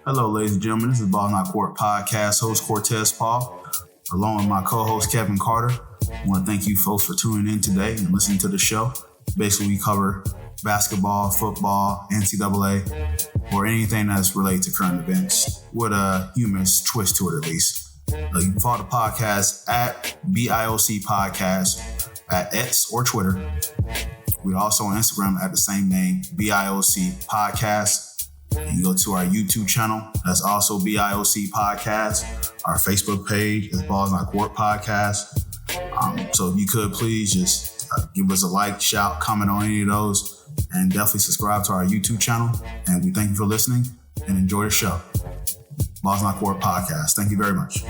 Hello, ladies and gentlemen. This is Ball Not Court Podcast host Cortez Paul, along with my co-host Kevin Carter. I want to thank you folks for tuning in today and listening to the show. Basically, we cover basketball, football, NCAA, or anything that's related to current events with a humorous twist to it, at least. You can follow the podcast at BIOC Podcast at X or Twitter. We're also on Instagram at the same name, BIOC Podcast. You go to our YouTube channel, that's also BIOC Podcast. Our Facebook page is Balls Not Court Podcast. So if you could please just give us a like, shout, comment on any of those, and definitely subscribe to our YouTube channel. And we thank you for listening and enjoy the show. Balls Not Court Podcast. Thank you very much.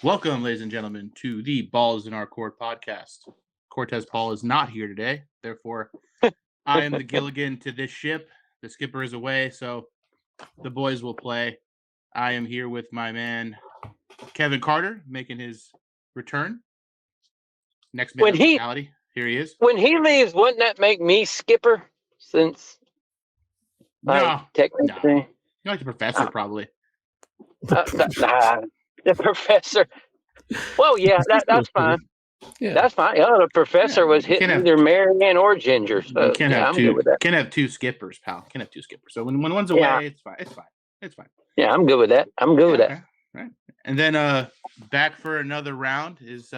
Welcome, ladies and gentlemen, to the Balls in Our Court podcast. Cortez Paul is not here today. Therefore, I am the Gilligan to this ship. The skipper is away, so the boys will play. I am here with my man, Kevin Carter, making his return. Next man personality. Here he is. When he leaves, wouldn't that make me skipper? Since technically, you're like the professor, probably. The professor. Well, yeah, that's fine. Yeah. That's fine. Yeah, the professor was hitting either Marianne or Ginger. So can't have two skippers, pal. Can't have two skippers. So when one's away, it's fine. It's fine. Yeah, I'm good with that. With that. Right. And then back for another round is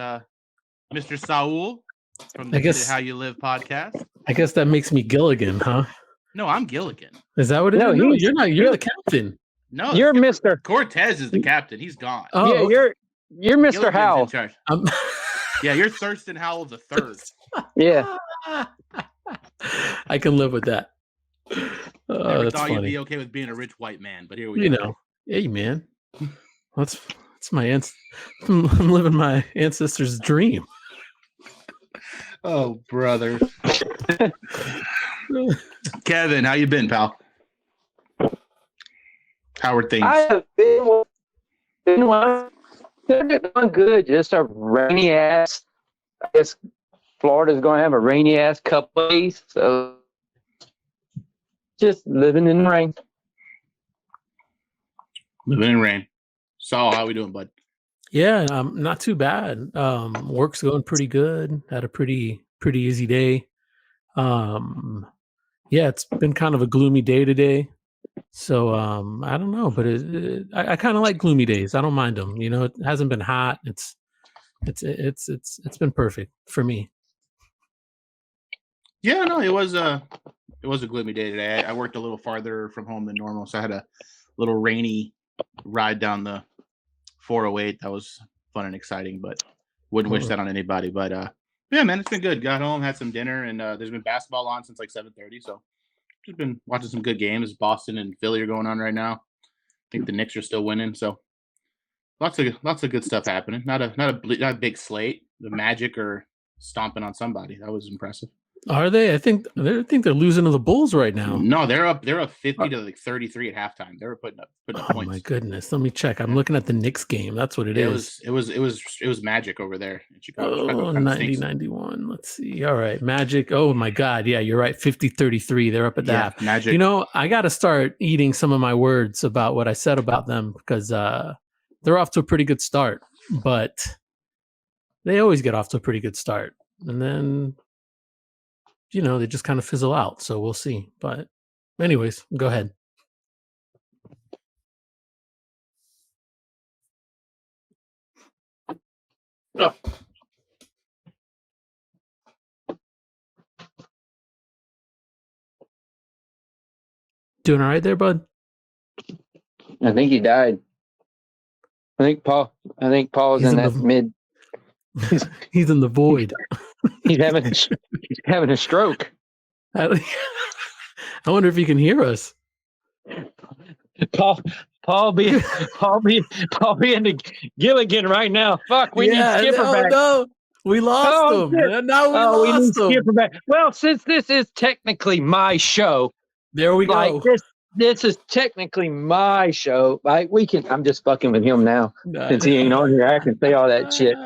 Mr. Saul from the How You Live podcast. I guess that makes me Gilligan, huh? No, I'm Gilligan. Is that what it is? No, you're not. You're the captain. No, you're Mr. Cortez is the captain. He's gone. Oh, yeah, you're Mr. Howell. Yeah, you're Thurston Howell the third. Yeah, I can live with that. Never thought you'd be okay with being a rich white man, but here we go. Hey, man, that's my I'm living my ancestors' dream. Oh, brother. Kevin, how you been, pal? How are things? I have been doing good. Just a rainy ass. I guess Florida's going to have a rainy ass couple of days. So just living in the rain. Living in rain. Saul, how we doing, bud? Yeah, not too bad. Work's going pretty good. Had a pretty easy day. Yeah, it's been kind of a gloomy day today. So I don't know, but I kind of like gloomy days. I don't mind them. You know, it hasn't been hot. It's been perfect for me. Yeah, no, it was a gloomy day today. I worked a little farther from home than normal, so I had a little rainy ride down the 408. That was fun and exciting, but wouldn't wish that on anybody. But yeah, man, it's been good. Got home, had some dinner, and there's been basketball on since like 7:30. So just been watching some good games. Boston and Philly are going on right now. I think the Knicks are still winning. So lots of good stuff happening. Not a big slate. The Magic are stomping on somebody. That was impressive. Are they? I think they're losing to the Bulls right now. No, they're up 50 to like 33 at halftime. They were putting up points. Oh my goodness. Let me check. I'm looking at the Knicks game. That's what it is. It was Magic over there in Chicago. Oh, 90-91. Let's see. All right. Magic. Oh my God. Yeah, you're right. 50-33. They're up at that. Yeah, Magic. You know, I got to start eating some of my words about what I said about them because they're off to a pretty good start, but they always get off to a pretty good start. And then you know, they just kind of fizzle out. So we'll see. But anyways, go ahead. Oh. Doing all right there, bud? I think he died. I think Paul's in that mid. He's in the void. He's having a stroke. I wonder if he can hear us. Paul be in the Gilligan right now. Fuck, we need Skipper back. No, we lost him. Now we lost him. Skipper back. Well, since this is technically my show, there we go. This is technically my show. I'm just fucking with him now since he ain't on here. I can say all that shit.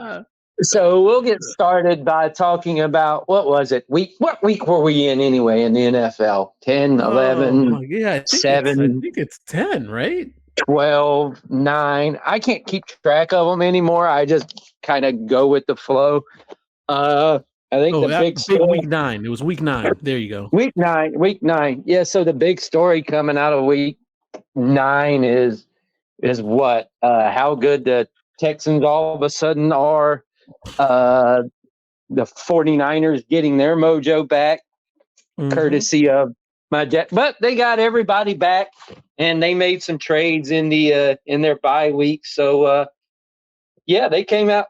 So we'll get started by talking about, what was it? What week were we in anyway in the NFL? 10, 11, 7? I think it's 10, right? 12, 9. I can't keep track of them anymore. I just kind of go with the flow. I think the big week 9. It was week 9. There you go. Week 9. Yeah, so the big story coming out of week 9 is what? How good the Texans all of a sudden are. The 49ers getting their mojo back, courtesy of my jet. But they got everybody back, and they made some trades in their bye week. So they came out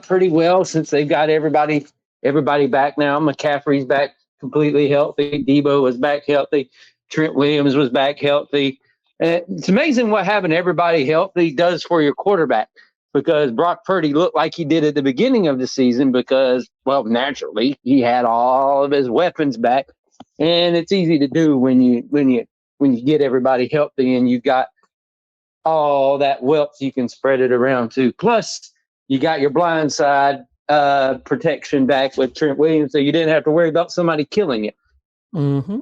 pretty well since they've got everybody back now. McCaffrey's back completely healthy. Debo was back healthy. Trent Williams was back healthy. And it's amazing what having everybody healthy does for your quarterback. Because Brock Purdy looked like he did at the beginning of the season because, well, naturally he had all of his weapons back, and it's easy to do when you get everybody healthy and you got all that wealth you can spread it around to. Plus, you got your blind side protection back with Trent Williams, so you didn't have to worry about somebody killing you. Mm-hmm.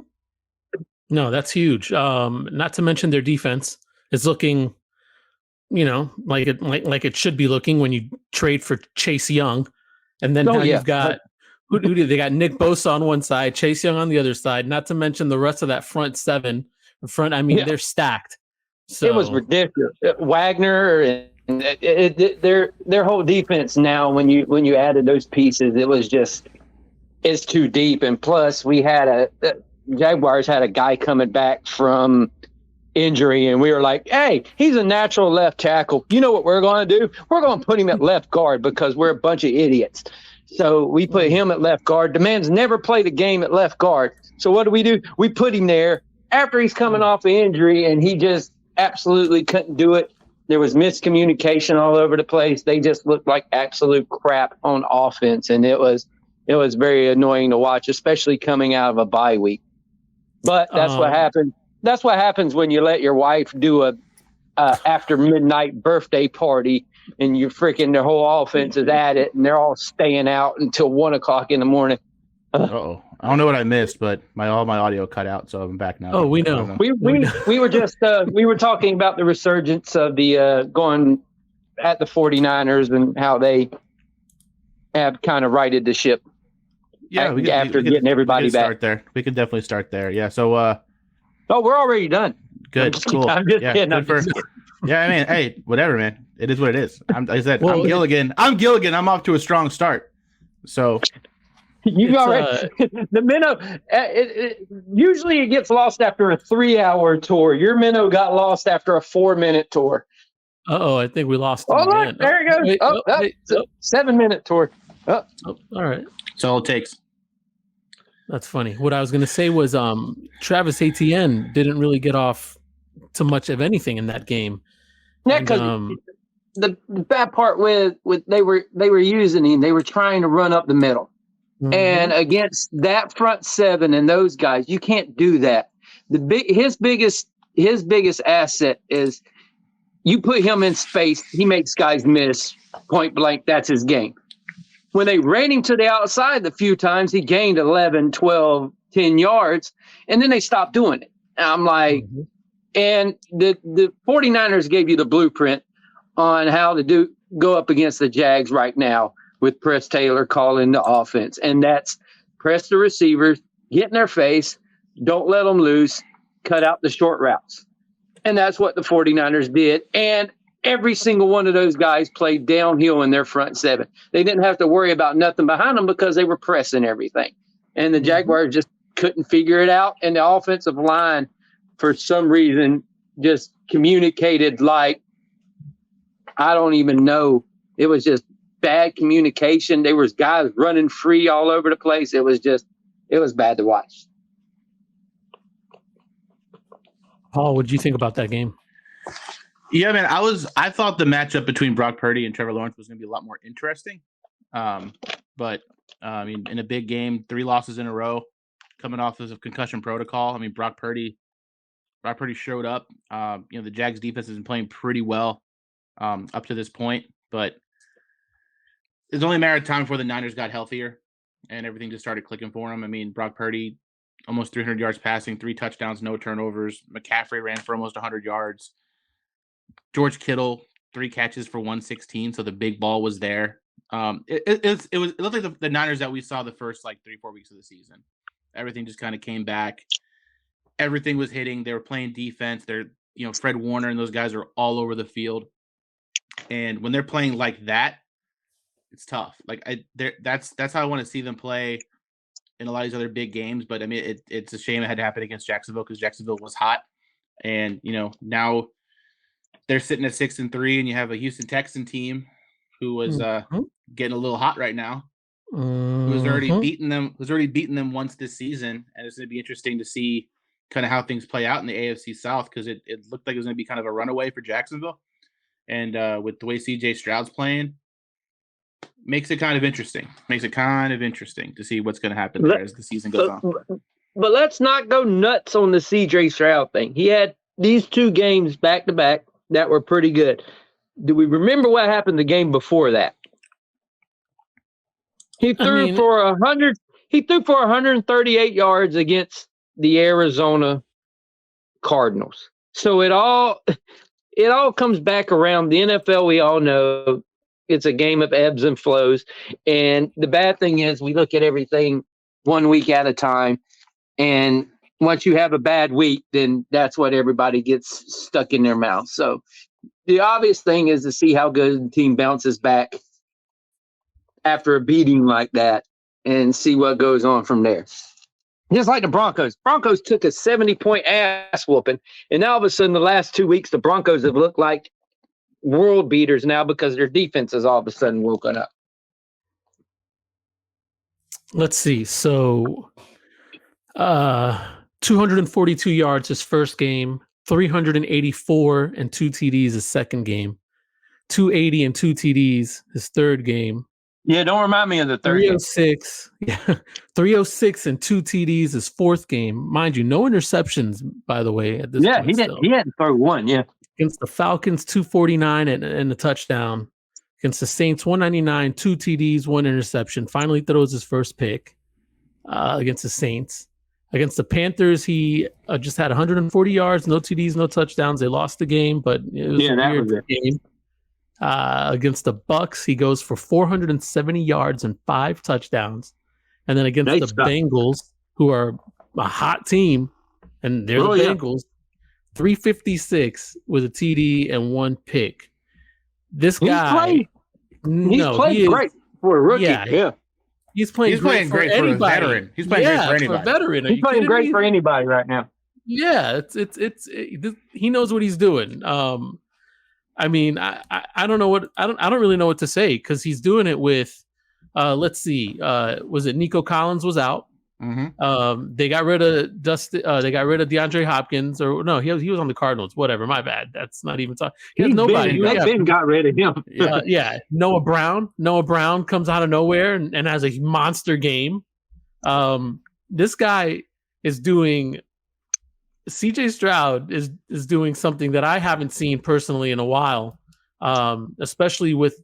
No, that's huge. Not to mention their defense is looking, like it should be looking when you trade for Chase Young, and then you've got who do they got? Nick Bosa on one side, Chase Young on the other side. Not to mention the rest of that front seven. They're stacked. So it was ridiculous. Wagner and their whole defense now. When you added those pieces, it's too deep. And plus, we had Jaguars had a guy coming back from injury, and we were like, hey, he's a natural left tackle. You know what we're going to do? We're going to put him at left guard because we're a bunch of idiots. So we put him at left guard. The man's never played a game at left guard. So what do? We put him there after he's coming off the injury, and he just absolutely couldn't do it. There was miscommunication all over the place. They just looked like absolute crap on offense, and it was very annoying to watch, especially coming out of a bye week. But that's what happened. That's what happens when you let your wife do a after midnight birthday party, and their whole offense is at it, and they're all staying out until 1:00 in the morning. Uh-oh. I don't know what I missed, but all my audio cut out, so I'm back now. Oh, we know. We were just we were talking about the resurgence of the going at the 49ers and how they have kind of righted the ship. Yeah, after getting everybody back. Start there. We can definitely start there. Yeah. So. We're already done. Good. Cool. I'm just kidding. Yeah, I mean, hey, whatever, man. It is what it is. I'm Gilligan. I'm off to a strong start. So you already the minnow. Usually it gets lost after a 3-hour tour. Your minnow got lost after a 4-minute tour. I think we lost him again. Look, there you go. Wait, 7-minute tour. All right. That's all it takes. That's funny. What I was going to say was Travis Etienne didn't really get off to much of anything in that game. Yeah, because the bad part with they were using him, they were trying to run up the middle. Mm-hmm. And against that front seven and those guys, you can't do that. His biggest asset is you put him in space, he makes guys miss point blank. That's his game. When they ran him to the outside the few times, he gained 11, 12, 10 yards, and then they stopped doing it. And I'm like, and the 49ers gave you the blueprint on how to go up against the Jags right now with Press Taylor calling the offense. And that's press the receivers, get in their face, don't let them loose, cut out the short routes. And that's what the 49ers did. And every single one of those guys played downhill in their front seven. They didn't have to worry about nothing behind them because they were pressing everything. And the Jaguars just couldn't figure it out. And the offensive line for some reason, just communicated like, I don't even know. It was just bad communication. There was guys running free all over the place. It was bad to watch. Paul, what did you think about that game? Yeah, man, I thought the matchup between Brock Purdy and Trevor Lawrence was going to be a lot more interesting. But I mean, in a big game, 3 losses in a row, coming off of concussion protocol. I mean, Brock Purdy showed up. The Jags defense has been playing pretty well up to this point, but it's only a matter of time before the Niners got healthier and everything just started clicking for him. I mean, Brock Purdy, almost 300 yards passing, 3 touchdowns, no turnovers. McCaffrey ran for almost 100 yards. George Kittle, 3 catches for 116, so the big ball was there. It looked like the Niners that we saw the first 3-4 weeks of the season. Everything just kind of came back. Everything was hitting. They were playing defense. Fred Warner and those guys are all over the field. And when they're playing like that, it's tough. That's how I want to see them play in a lot of these other big games. But I mean, it's a shame it had to happen against Jacksonville because Jacksonville was hot. And now they're sitting at 6-3, and you have a Houston Texan team who was getting a little hot right now. Who's already beaten them once this season, and it's going to be interesting to see kind of how things play out in the AFC South because it looked like it was going to be kind of a runaway for Jacksonville, and with the way CJ Stroud's playing, makes it kind of interesting. Makes it kind of interesting to see what's going to happen there as the season goes on. But let's not go nuts on the CJ Stroud thing. He had these 2 games back to back that were pretty good. Do we remember what happened the game before that? He threw for 100. He threw for 138 yards against the Arizona Cardinals. So it all comes back around. The NFL, we all know, it's a game of ebbs and flows. And the bad thing is we look at everything 1 week at a time. And once you have a bad week, then that's what everybody gets stuck in their mouth. So the obvious thing is to see how good the team bounces back after a beating like that and see what goes on from there. Just like the Broncos. Broncos took a 70-point ass whooping, and now all of a sudden the last 2 weeks the Broncos have looked like world beaters now because their defense has all of a sudden woken up. Let's see. So 242 yards his first game, 384 and 2 TDs his second game, 280 and 2 TDs his third game. Yeah, don't remind me of the third 306. Yeah, 306 and 2 TDs his fourth game. Mind you, no interceptions, by the way, at this point. Yeah, he had to throw one, yeah. Against the Falcons, 249 and a touchdown. Against the Saints, 199, 2 TDs, 1 interception. Finally throws his first pick against the Saints. Against the Panthers, he just had 140 yards, no TDs, no touchdowns. They lost the game, but it was a weird game. Against the Bucks, he goes for 470 yards and 5 touchdowns. And then against the Bengals, who are a hot team, and they're the Bengals, 356 with a TD and 1 pick. This guy, he's played great for a rookie. Yeah. He's playing great for anybody. For a veteran. He's playing great for anybody. For a veteran. He's playing great for anybody right now. Yeah, he knows what he's doing. I mean, I don't know what I don't really know what to say because he's doing it with let's see, was it Nico Collins was out? Mm-hmm. They got rid of they got rid of DeAndre Hopkins, or no, he was on the Cardinals. Whatever, my bad. That's not even talking. He has nobody. Ben got rid of him. Yeah, Noah Brown comes out of nowhere and has a monster game. This guy is doing. CJ Stroud is doing something that I haven't seen personally in a while, especially with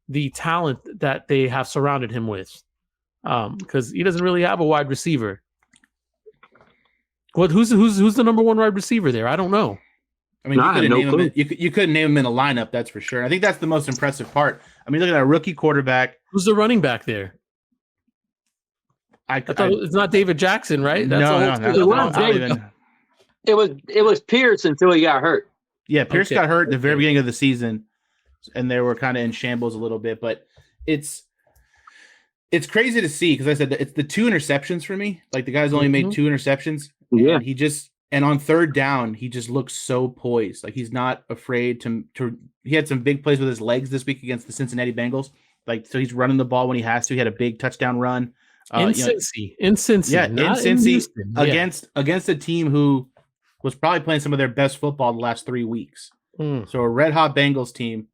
the talent that they have surrounded him with. Because he doesn't really have a wide receiver. Who's the number 1 wide receiver there? I don't know. I mean, you couldn't name him in a lineup, that's for sure. I think that's the most impressive part. I mean, look at that rookie quarterback. Who's the running back there? I thought it's not David Jackson, right? It was Pierce until he got hurt. Yeah, Pierce got hurt at the very beginning of the season, and they were kind of in shambles a little bit. But it's crazy to see because I said that it's the 2 interceptions for me. Like the guy's only made 2 interceptions. Yeah, he just And on third down, he just looks so poised. Like he's not afraid to. He had some big plays with his legs this week against the Cincinnati Bengals. Like, so he's running the ball when he has to. He had a big touchdown run. In Cincy. In Cincy yeah. against a team who was probably playing some of their best football the last 3 weeks. So a red hot Bengals team.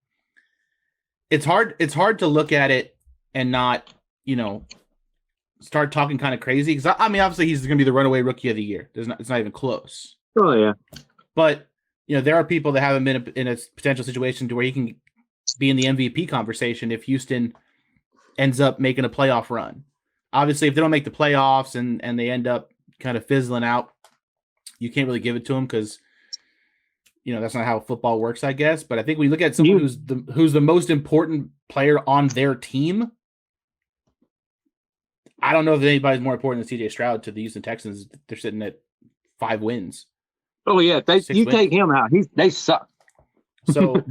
It's hard to look at it and not, start talking kind of crazy. Because I mean, obviously he's going to be the runaway rookie of the year. It's not even close. Oh yeah. But there are people that haven't been in a potential situation to where he can be in the MVP conversation if Houston ends up making a playoff run. Obviously, if they don't make the playoffs and they end up kind of fizzling out, you can't really give it to them because that's not how football works, I guess. But I think we look at someone who's the most important player on their team. I don't know if anybody's more important than CJ Stroud to the Houston Texans. They're sitting at 5 wins. Oh yeah, take him out. They suck. So,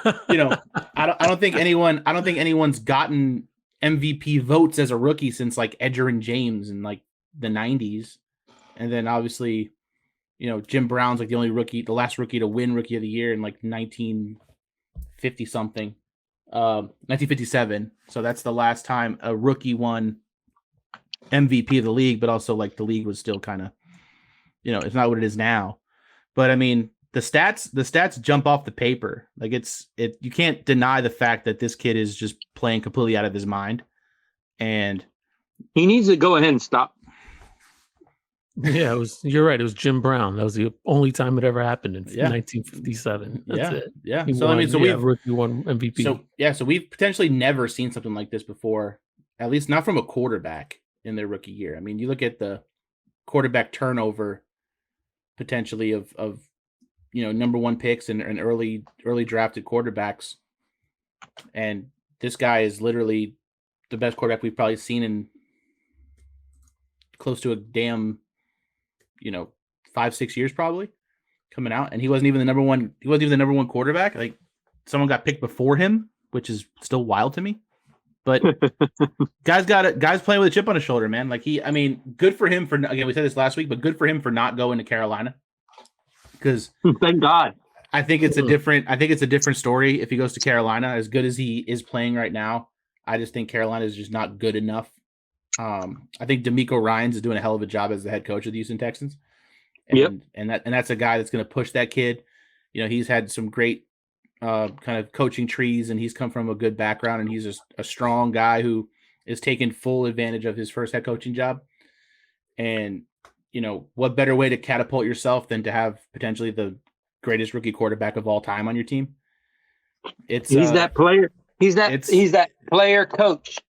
I don't think anyone's gotten MVP votes as a rookie since like Edgerrin James in like the 90s. And then obviously, Jim Brown's like the last rookie to win Rookie of the Year in like 1950 something, 1957. So that's the last time a rookie won MVP of the league, but also like the league was still kind of, it's not what it is now. But I mean, the stats jump off the paper. Like you can't deny the fact that this kid is just playing completely out of his mind. And he needs to go ahead and stop. Yeah, you're right. It was Jim Brown. That was the only time it ever happened in 1957. That's it. Yeah. Rookie won MVP. So we've potentially never seen something like this before, at least not from a quarterback in their rookie year. I mean, you look at the quarterback turnover potentially of number 1 picks and early drafted quarterbacks. And this guy is literally the best quarterback we've probably seen in close to a damn, 5-6 years probably coming out. And he wasn't even the number one quarterback. Like someone got picked before him, which is still wild to me. But guys playing with a chip on his shoulder, man. Like good for him again, we said this last week, but good for him for not going to Carolina. Because thank God. I think it's a different story if he goes to Carolina. As good as he is playing right now, I just think Carolina is just not good enough. I think DeMeco Ryans is doing a hell of a job as the head coach of the Houston Texans. And that's a guy that's going to push that kid. He's had some great kind of coaching trees, and he's come from a good background, and he's just a strong guy who is taking full advantage of his first head coaching job. And what better way to catapult yourself than to have potentially the greatest rookie quarterback of all time on your team? He's that player. He's that player coach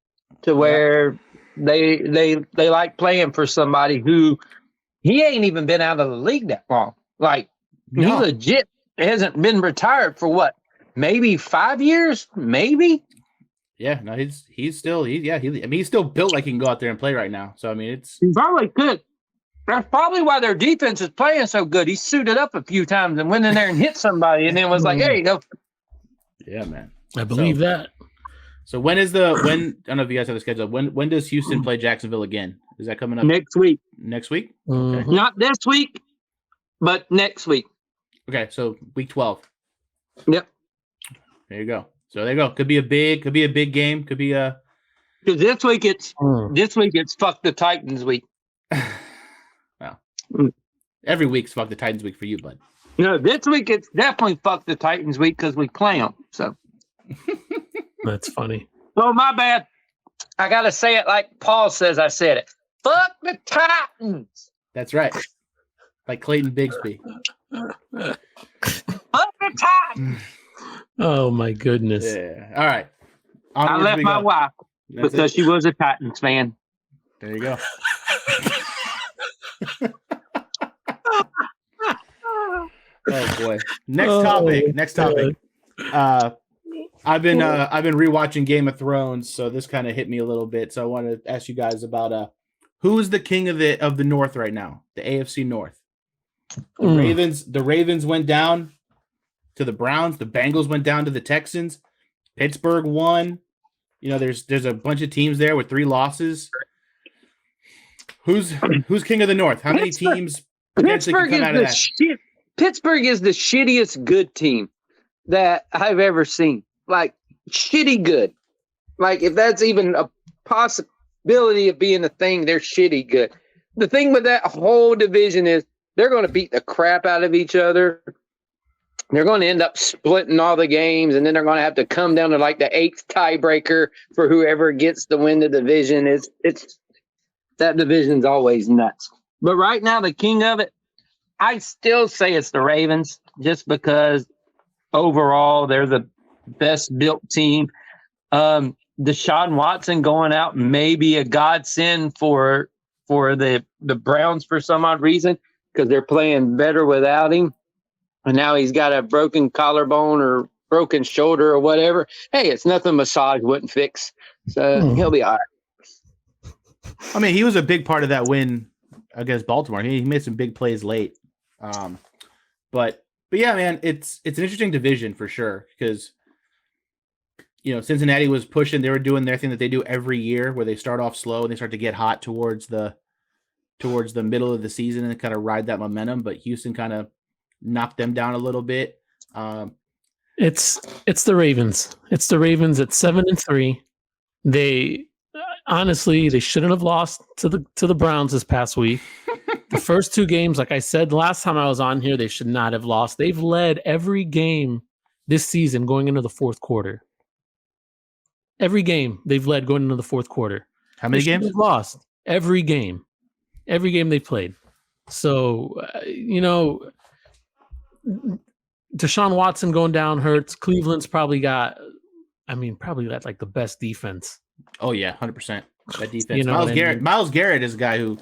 to where they like playing for somebody who he ain't even been out of the league that long. Like he legit hasn't been retired for what, maybe 5 years, maybe. Yeah, no, he's still he's still built like he can go out there and play right now. So I mean, he probably could. That's probably why their defense is playing so good. He suited up a few times and went in there and hit somebody, and then was like, "There you go." Yeah, man. I believe that. So when I don't know if you guys have the schedule. When does Houston play Jacksonville again? Is that coming up next week? Next week? Okay. Not this week, but next week. Okay, so week 12. Yep. There you go. So there you go. Could be a big game. Could be a. Because this week it's fuck the Titans week. Well, every week's fuck the Titans week for you, bud. No, this week it's definitely fuck the Titans week because we play them. So that's funny. Oh, my bad. I gotta say it like Paul says. I said it. Fuck the Titans. That's right. Like Clayton Bigsby. Fuck the Titans. Oh my goodness. Yeah. All right. I left my wife because she was a Titans fan. There you go. Oh boy. Next topic. I've been rewatching Game of Thrones, so this kind of hit me a little bit. So I want to ask you guys about who is the king of the North right now? The AFC North. The Ravens went down to the Browns. The Bengals went down to the Texans. Pittsburgh won. There's a bunch of teams there with 3 losses. Who's king of the North? How many teams Pittsburgh is the shittiest good team that I've ever seen. Like, shitty good. Like, if that's even a possibility of being a thing, they're shitty good. The thing with that whole division is they're going to beat the crap out of each other. They're going to end up splitting all the games, and then they're going to have to come down to like the 8th tiebreaker for whoever gets to win the division. It's that division's always nuts. But right now, the king of it, I still say it's the Ravens, just because overall they're the best built team. Deshaun Watson going out may be a godsend for the Browns for some odd reason, because they're playing better without him. And now he's got a broken collarbone or broken shoulder or whatever. Hey, it's nothing massage wouldn't fix. So he'll be all right. I mean, he was a big part of that win against Baltimore. He made some big plays late. But yeah, man, it's an interesting division for sure, because Cincinnati was pushing. They were doing their thing that they do every year, where they start off slow and they start to get hot towards the middle of the season and kind of ride that momentum. But Houston kind of knocked them down a little bit. It's the Ravens. It's the Ravens at 7-3. They honestly, they shouldn't have lost to the Browns this past week. The first 2 games, like I said last time I was on here, they should not have lost. They've led every game this season going into the fourth quarter. Every game they've led going into the fourth quarter. How many games? They've lost every game they've played. So, Deshaun Watson going down hurts. Cleveland's probably got like the best defense. Oh yeah, 100%. That defense. Myles Garrett is a guy who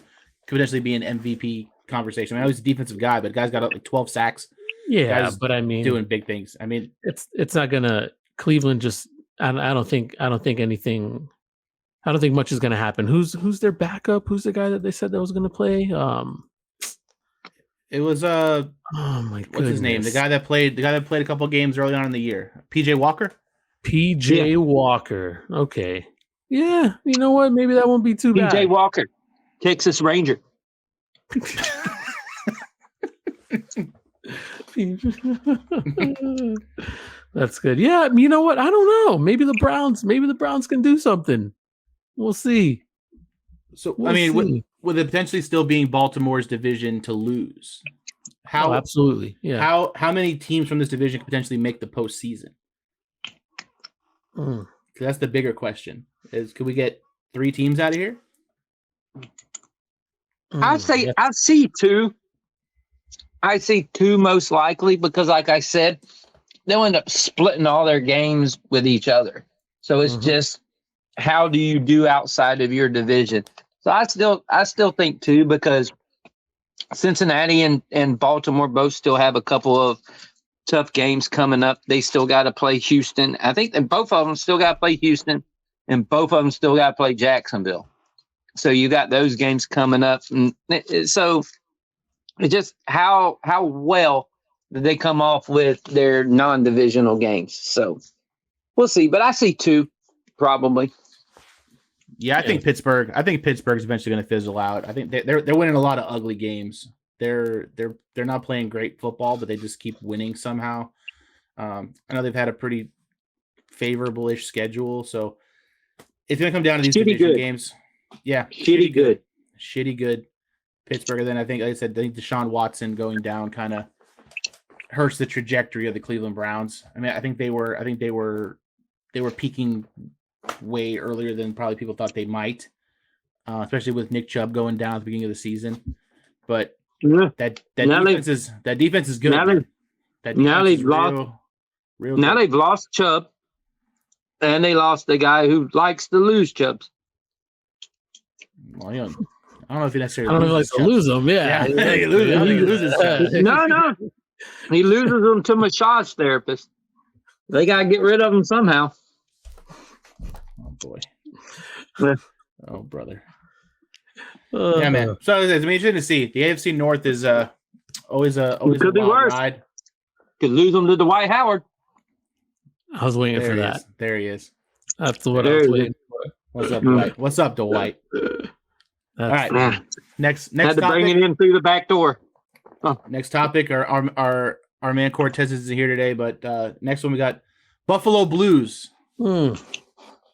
could potentially be an MVP conversation. I know he's a defensive guy, but the guy's got like 12 sacks. Yeah, but I mean, doing big things. I mean, it's not gonna. Cleveland just. I don't think much is gonna happen. Who's their backup? Who's the guy that they said that was gonna play? It was oh my goodness. What's his name? The guy that played a couple of games early on in the year. PJ Walker? PJ Walker. Okay. Yeah, you know what? Maybe that won't be too bad. PJ Walker, Texas Ranger. That's good. Yeah, you know what? I don't know. Maybe the Browns can do something. We'll see. So with it potentially still being Baltimore's division to lose, how absolutely, yeah. How many teams from this division could potentially make the postseason? That's the bigger question. Could we get 3 teams out of here? I see 2. I see 2 most likely, because, like I said, they'll end up splitting all their games with each other. So it's just, how do you do outside of your division? So I still think 2, because Cincinnati and Baltimore both still have a couple of tough games coming up. They still got to play Houston. I think that both of them still got to play Houston, and both of them still got to play Jacksonville. So you got those games coming up. And so it's just how well did they come off with their non-divisional games. So we'll see. But I see 2 probably. Yeah, I think Pittsburgh's eventually going to fizzle out. I think they're winning a lot of ugly games. They're not playing great football, but they just keep winning somehow. I know they've had a pretty favorable-ish schedule, so it's going to come down to these division games. Yeah, shitty good. Pittsburgh, and then I think Deshaun Watson going down kind of hurts the trajectory of the Cleveland Browns. I mean, I think they were peaking way earlier than probably people thought they might, especially with Nick Chubb going down at the beginning of the season. But that defense is good. They've lost Chubb, and they lost the guy who likes to lose Chubbs. Well, I don't know if he necessarily. I don't know if he likes to lose them. Yeah, he loses. No, he loses them to massage therapists. They gotta get rid of them somehow. Oh boy. Yeah. Oh brother. Yeah, man. So it's interesting to see. The AFC North is always a could be worse. Ride. Could lose them to Dwight Howard. I was waiting for that. There he is. That's what I was waiting for. What's up, Dwight? What's up, Dwight? All right. Next had to topic. bring it in through the back door. Next topic. Our man Cortez isn't here today, but next one we got Buffalo Blues.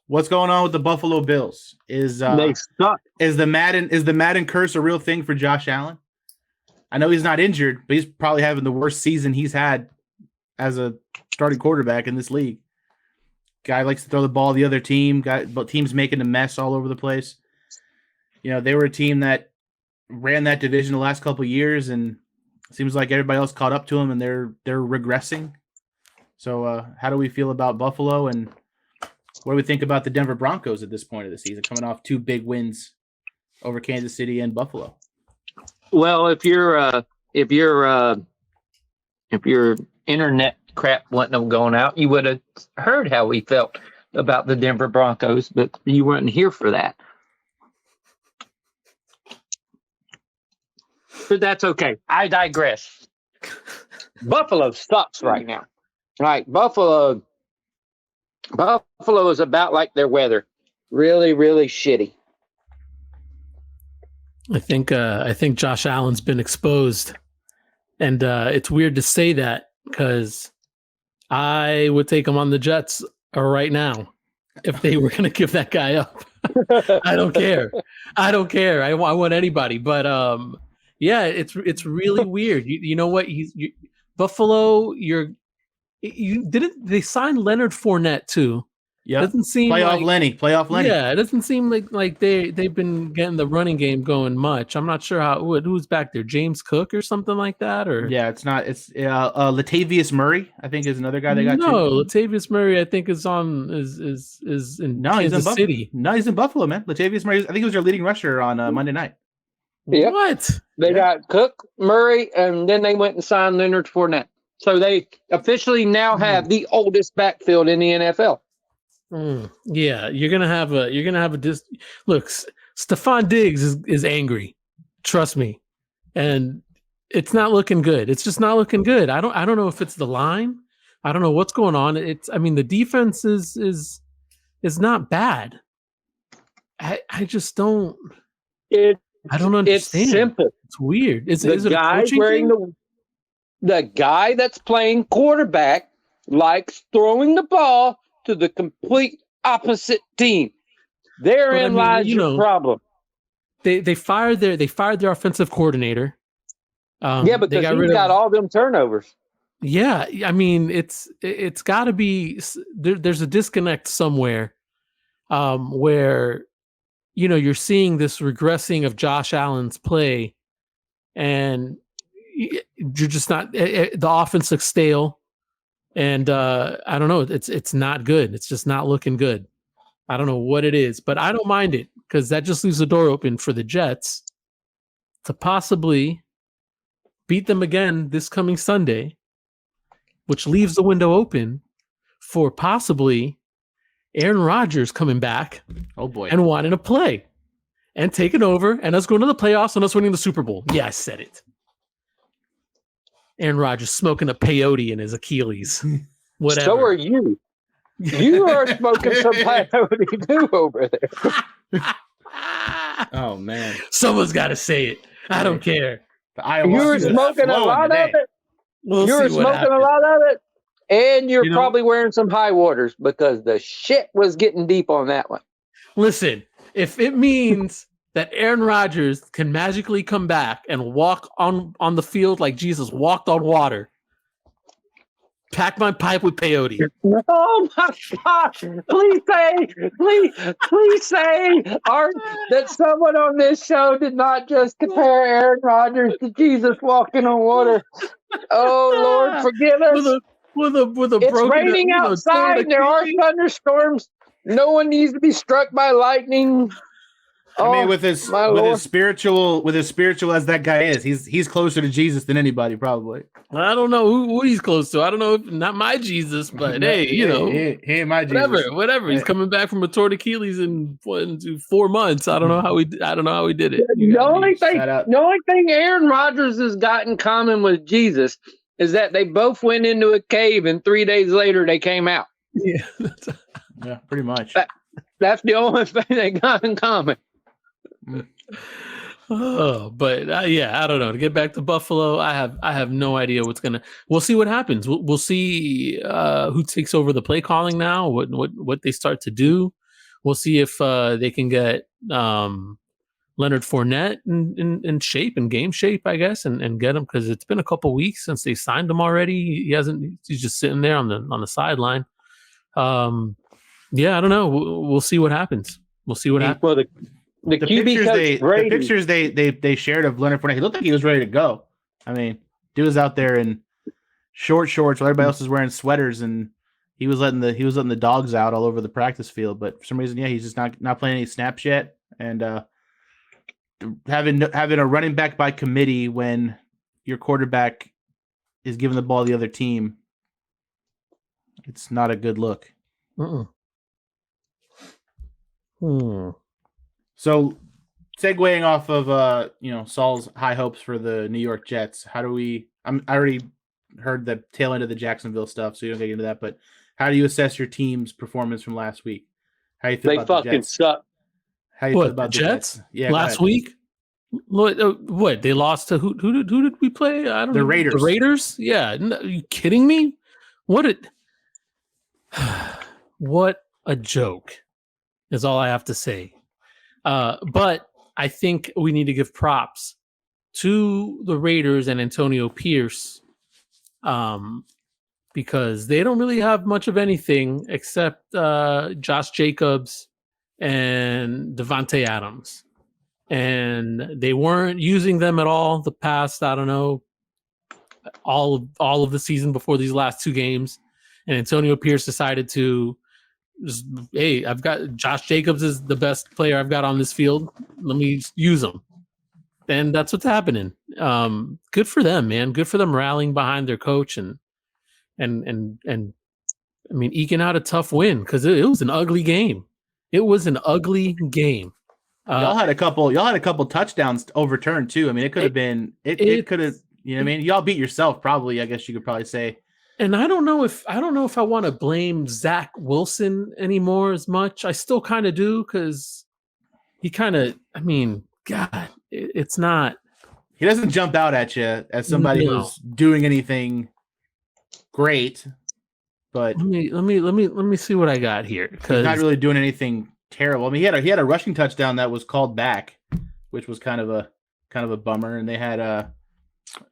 What's going on with the Buffalo Bills? They suck. Is the Madden curse a real thing for Josh Allen? I know he's not injured, but he's probably having the worst season he's had as a starting quarterback in this league. Guy likes to throw the ball to the other team. But teams making a mess all over the place. You know, they were a team that ran that division the last couple of years, and it seems like everybody else caught up to them, and they're regressing. So, how do we feel about Buffalo, and what do we think about the Denver Broncos at this point of the season, coming off 2 big wins over Kansas City and Buffalo? Well, if your internet crap wasn't going out, you would have heard how we felt about the Denver Broncos, but you weren't here for that. But that's okay. I digress. Buffalo sucks right now. Right, Buffalo is about like their weather. Really, really shitty. I think Josh Allen's been exposed, and it's weird to say that because I would take him on the Jets right now if they were going to give that guy up. I don't care. I want anybody, but yeah, it's really weird. You know what? Buffalo. They signed Leonard Fournette too. Yeah, doesn't seem playoff Lenny. Yeah, it doesn't seem like they've been getting the running game going much. I'm not sure who's back there, James Cook or something like that, or yeah, it's not. It's Latavius Murray, I think, is another guy they got. No, Latavius Murray, I think is in Kansas City. No, he's in Buffalo, man. Latavius Murray, I think he was their leading rusher on Monday night. Yep. What? They got Cook, Murray, and then they went and signed Leonard Fournette. So they officially now have the oldest backfield in the NFL. Yeah, you're gonna have a look. Stephon Diggs is angry. Trust me, and it's not looking good. It's just not looking good. I don't know if it's the line. I don't know what's going on. The defense is not bad. I just don't. I don't understand. It's simple. It's weird. Is it a guy coaching wearing thing? The guy that's playing quarterback likes throwing the ball to the complete opposite team. Therein lies your problem. They fired their offensive coordinator. Because he's got all them turnovers. Yeah, I mean it's got to be there's a disconnect somewhere, where you're seeing this regressing of Josh Allen's play, and you're just not. The offense looks stale, and I don't know. It's not good. It's just not looking good. I don't know what it is, but I don't mind it because that just leaves the door open for the Jets to possibly beat them again this coming Sunday, which leaves the window open for possibly Aaron Rodgers coming back. Oh boy. And wanting to play and taking over and us going to the playoffs and us winning the Super Bowl. Yeah, I said it. Aaron Rodgers smoking a peyote in his Achilles. Whatever. So are you. You are smoking some peyote too over there. Oh man. Someone's got to say it. I don't care. You were smoking a lot of it. You were smoking a lot of it. And you're probably wearing some high waters because the shit was getting deep on that one. Listen, if it means that Aaron Rodgers can magically come back and walk on the field like Jesus walked on water, pack my pipe with peyote. Oh my gosh! Please say, Art, that someone on this show did not just compare Aaron Rodgers to Jesus walking on water. Oh Lord, forgive us. With a it's broken, raining outside. And there are thunderstorms. No one needs to be struck by lightning. I mean, with his spiritual as that guy is, he's closer to Jesus than anybody probably. I don't know who he's close to. I don't know if not my Jesus, but hey, he ain't my Jesus. Whatever. He's coming back from a torn Achilles in 4 months. I don't know how he did it. The only thing Aaron Rodgers has got in common with Jesus is that they both went into a cave and 3 days later they came out. Yeah, yeah, pretty much. That's the only thing they got in common. But yeah, I don't know. To get back to Buffalo, I have no idea what's gonna. We'll see what happens. We'll see who takes over the play calling now. What they start to do. We'll see if they can get Leonard Fournette in shape, in game shape, I guess, and get him, because it's been a couple weeks since they signed him already. He hasn't. He's just sitting there on the sideline. Yeah, I don't know. We'll see what happens. We'll see what happens. Well, the pictures they shared of Leonard Fournette, he looked like he was ready to go. I mean, dude was out there in short shorts while everybody else was wearing sweaters, and he was letting the dogs out all over the practice field. But for some reason, yeah, he's just not playing any snaps yet, and having a running back by committee when your quarterback is giving the ball to the other team, it's not a good look. So, segueing off of Saul's high hopes for the New York Jets, how do we? I already heard the tail end of the Jacksonville stuff, so you don't get into that. But how do you assess your team's performance from last week? How you feel they about the fucking Jets? suck. How you feel about the Jets? Yeah, last week. What they lost to? Who did we play? I don't know. Raiders. The Raiders. Yeah, are you kidding me? What a joke is all I have to say. But I think we need to give props to the Raiders and Antonio Pierce, because they don't really have much of anything except Josh Jacobs and Devontae Adams. And they weren't using them at all the past, I don't know, all of the season before these last two games. And Antonio Pierce decided to just, hey, I've got Josh Jacobs is the best player I've got on this field. Let me use him. And that's what's happening. Good for them, man. Good for them rallying behind their coach and I mean, eking out a tough win, because it was an ugly game. It was an ugly game. Y'all had a couple touchdowns overturned too. I mean, it could have been it could have, you know what I mean? Y'all beat yourself, probably, I guess you could probably say. And I don't know if I want to blame Zach Wilson anymore as much. I still kind of do, because he kind of, I mean, God, it's not. He doesn't jump out at you as somebody who's doing anything great. But let me see what I got here, because he's not really doing anything terrible. I mean, he had a rushing touchdown that was called back, which was kind of a bummer. And they had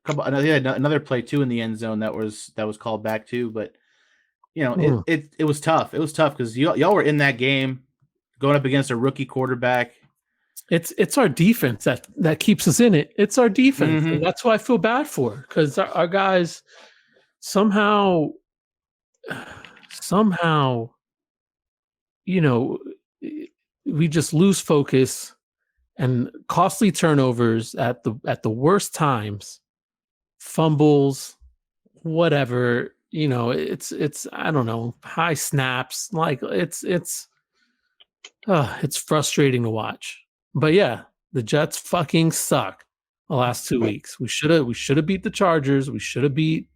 another play too in the end zone that was called back too. But it was tough. It was tough because y'all were in that game going up against a rookie quarterback. It's our defense that keeps us in it. It's our defense. And that's what I feel bad for, because our guys somehow, we just lose focus and costly turnovers at the worst times, fumbles, whatever, it's I don't know, high snaps, like it's frustrating to watch. But yeah, the Jets fucking suck the last 2 weeks. We should have beat the Chargers. We should have beat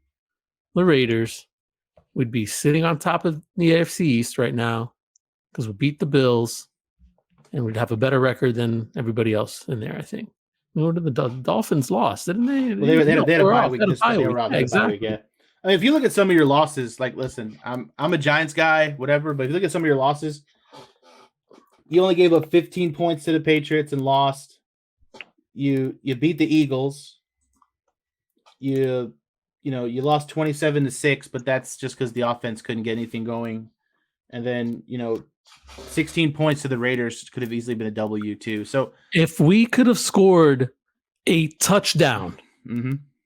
the Raiders. We'd be sitting on top of the AFC East right now, because we beat the Bills, and we'd have a better record than everybody else in there, I think. The Dolphins lost, didn't they? Well, they had a bye week. Exactly. Yeah. I mean, if you look at some of your losses, like, listen, I'm a Giants guy, whatever, but if you look at some of your losses, you only gave up 15 points to the Patriots and lost. You beat the Eagles. You lost 27-6, but that's just because the offense couldn't get anything going. And then, 16 points to the Raiders could have easily been a W too. So if we could have scored a touchdown,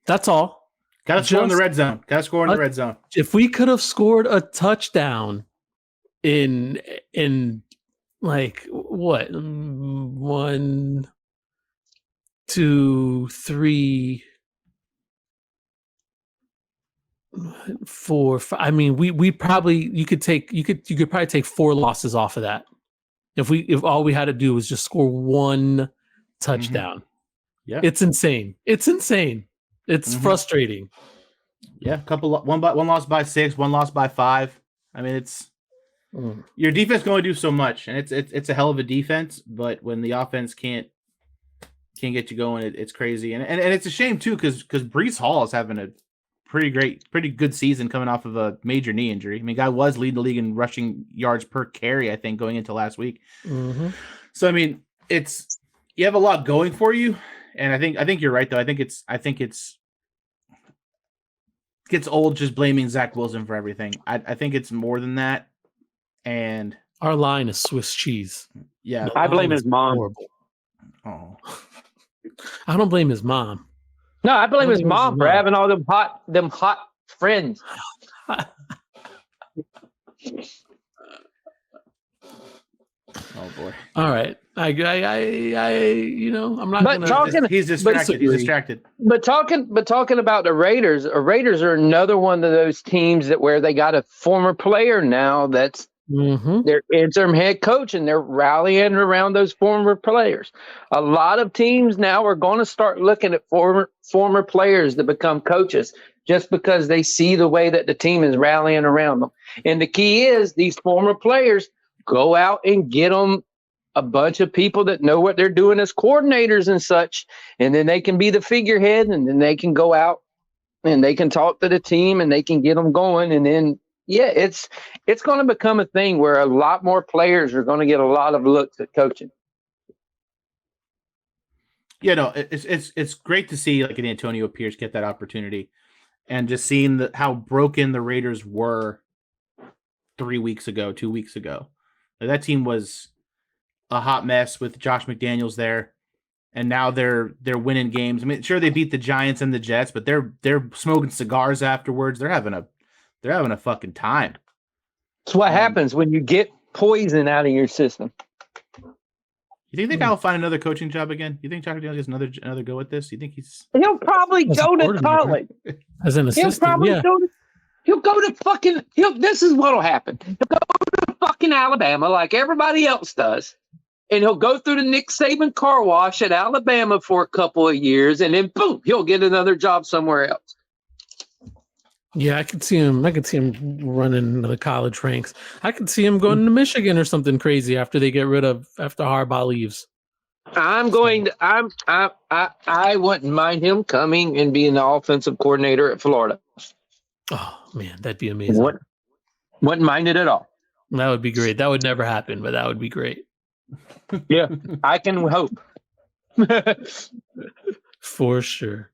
that's all. Got to score in the red zone. If we could have scored a touchdown in like what, 1, 2, 3, 4, 5. I mean, we probably you could probably take 4 losses off of that if all we had to do was just score one touchdown. Yeah, it's insane. It's frustrating. Yeah, one loss by 6, one loss by 5. I mean, it's your defense can only do so much, and it's a hell of a defense. But when the offense can't can't get you going. It's crazy, and it's a shame too because Breece Hall is having a pretty good season coming off of a major knee injury. I mean, guy was leading the league in rushing yards per carry, I think, going into last week. Mm-hmm. So I mean, you have a lot going for you, and I think you're right though. I think it's gets old just blaming Zach Wilson for everything. I think it's more than that, and our line is Swiss cheese. Yeah, I blame his mom. Horrible. Oh, I don't blame his mom. No, I blame his mom for having all them hot friends. oh boy. All right. I I'm not But gonna. He's distracted. He's distracted. But talking about the Raiders are another one of those teams where they got a former player now that's their interim head coach, and they're rallying around those former players. A lot of teams now are going to start looking at former players to become coaches just because they see the way that the team is rallying around them. And the key is these former players go out and get them a bunch of people that know what they're doing as coordinators and such, and then they can be the figurehead, and then they can go out and they can talk to the team and they can get them going. And then, yeah, it's going to become a thing where a lot more players are going to get a lot of looks at coaching. Yeah, no, it's great to see like an Antonio Pierce get that opportunity, and just seeing how broken the Raiders were 2 weeks ago. Like, that team was a hot mess with Josh McDaniels there, and now they're winning games. I mean, sure, they beat the Giants and the Jets, but they're smoking cigars afterwards. They're having a fucking time. It's what happens when you get poison out of your system. You think they'll find another coaching job again? You think Josh McDaniels gets another go at this? You think He'll probably go to college as an assistant? He'll go to fucking. This is what'll happen. He'll go to fucking Alabama like everybody else does, and he'll go through the Nick Saban car wash at Alabama for a couple of years, and then boom, he'll get another job somewhere else. Yeah, I could see him running the college ranks. I could see him going to Michigan or something crazy after Harbaugh leaves. I wouldn't mind him coming and being the offensive coordinator at Florida. Oh man, that'd be amazing. Wouldn't mind it at all. That would be great. That would never happen, but that would be great. Yeah, I can hope. For sure.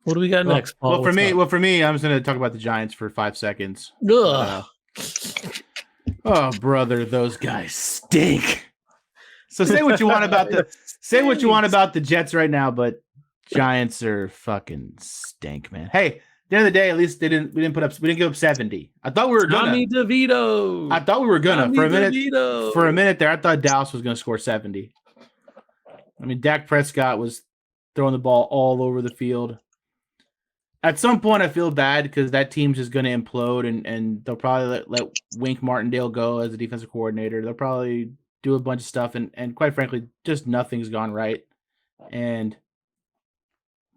What do we got next, Paul? Well, for me, I'm just going to talk about the Giants for 5 seconds. Oh, brother, those guys stink. So say what you want about the Jets right now, but Giants are fucking stink, man. Hey, at the end of the day, at least we didn't give up 70. I thought we were gonna. Tommy DeVito. I thought we were gonna Tommy for a minute. DeVito. For a minute there, I thought Dallas was gonna score 70. I mean, Dak Prescott was throwing the ball all over the field. At some point, I feel bad because that team's just going to implode, and they'll probably let Wink Martindale go as a defensive coordinator. They'll probably do a bunch of stuff, and quite frankly, just nothing's gone right. And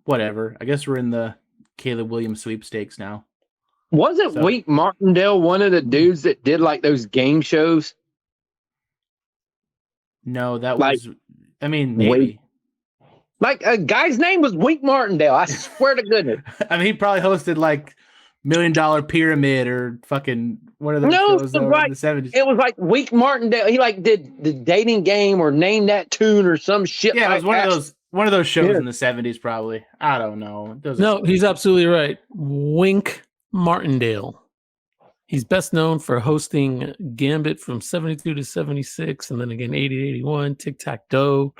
whatever. I guess we're in the Caleb Williams sweepstakes now. Wasn't Wink Martindale one of the dudes that did like those game shows? No, that was. I mean, maybe. Like a guy's name was Wink Martindale. I swear to goodness. I mean, he probably hosted like $1 Million Pyramid or fucking one of those shows in the 70s. It was like Wink Martindale. He like did the dating game or name that tune or some shit. Yeah, like it was one of those shows in the 70s, probably. I don't know. No, he's absolutely right. Wink Martindale. He's best known for hosting Gambit from 72 to 76, and then again 80 to 81, Tic Tac Doe.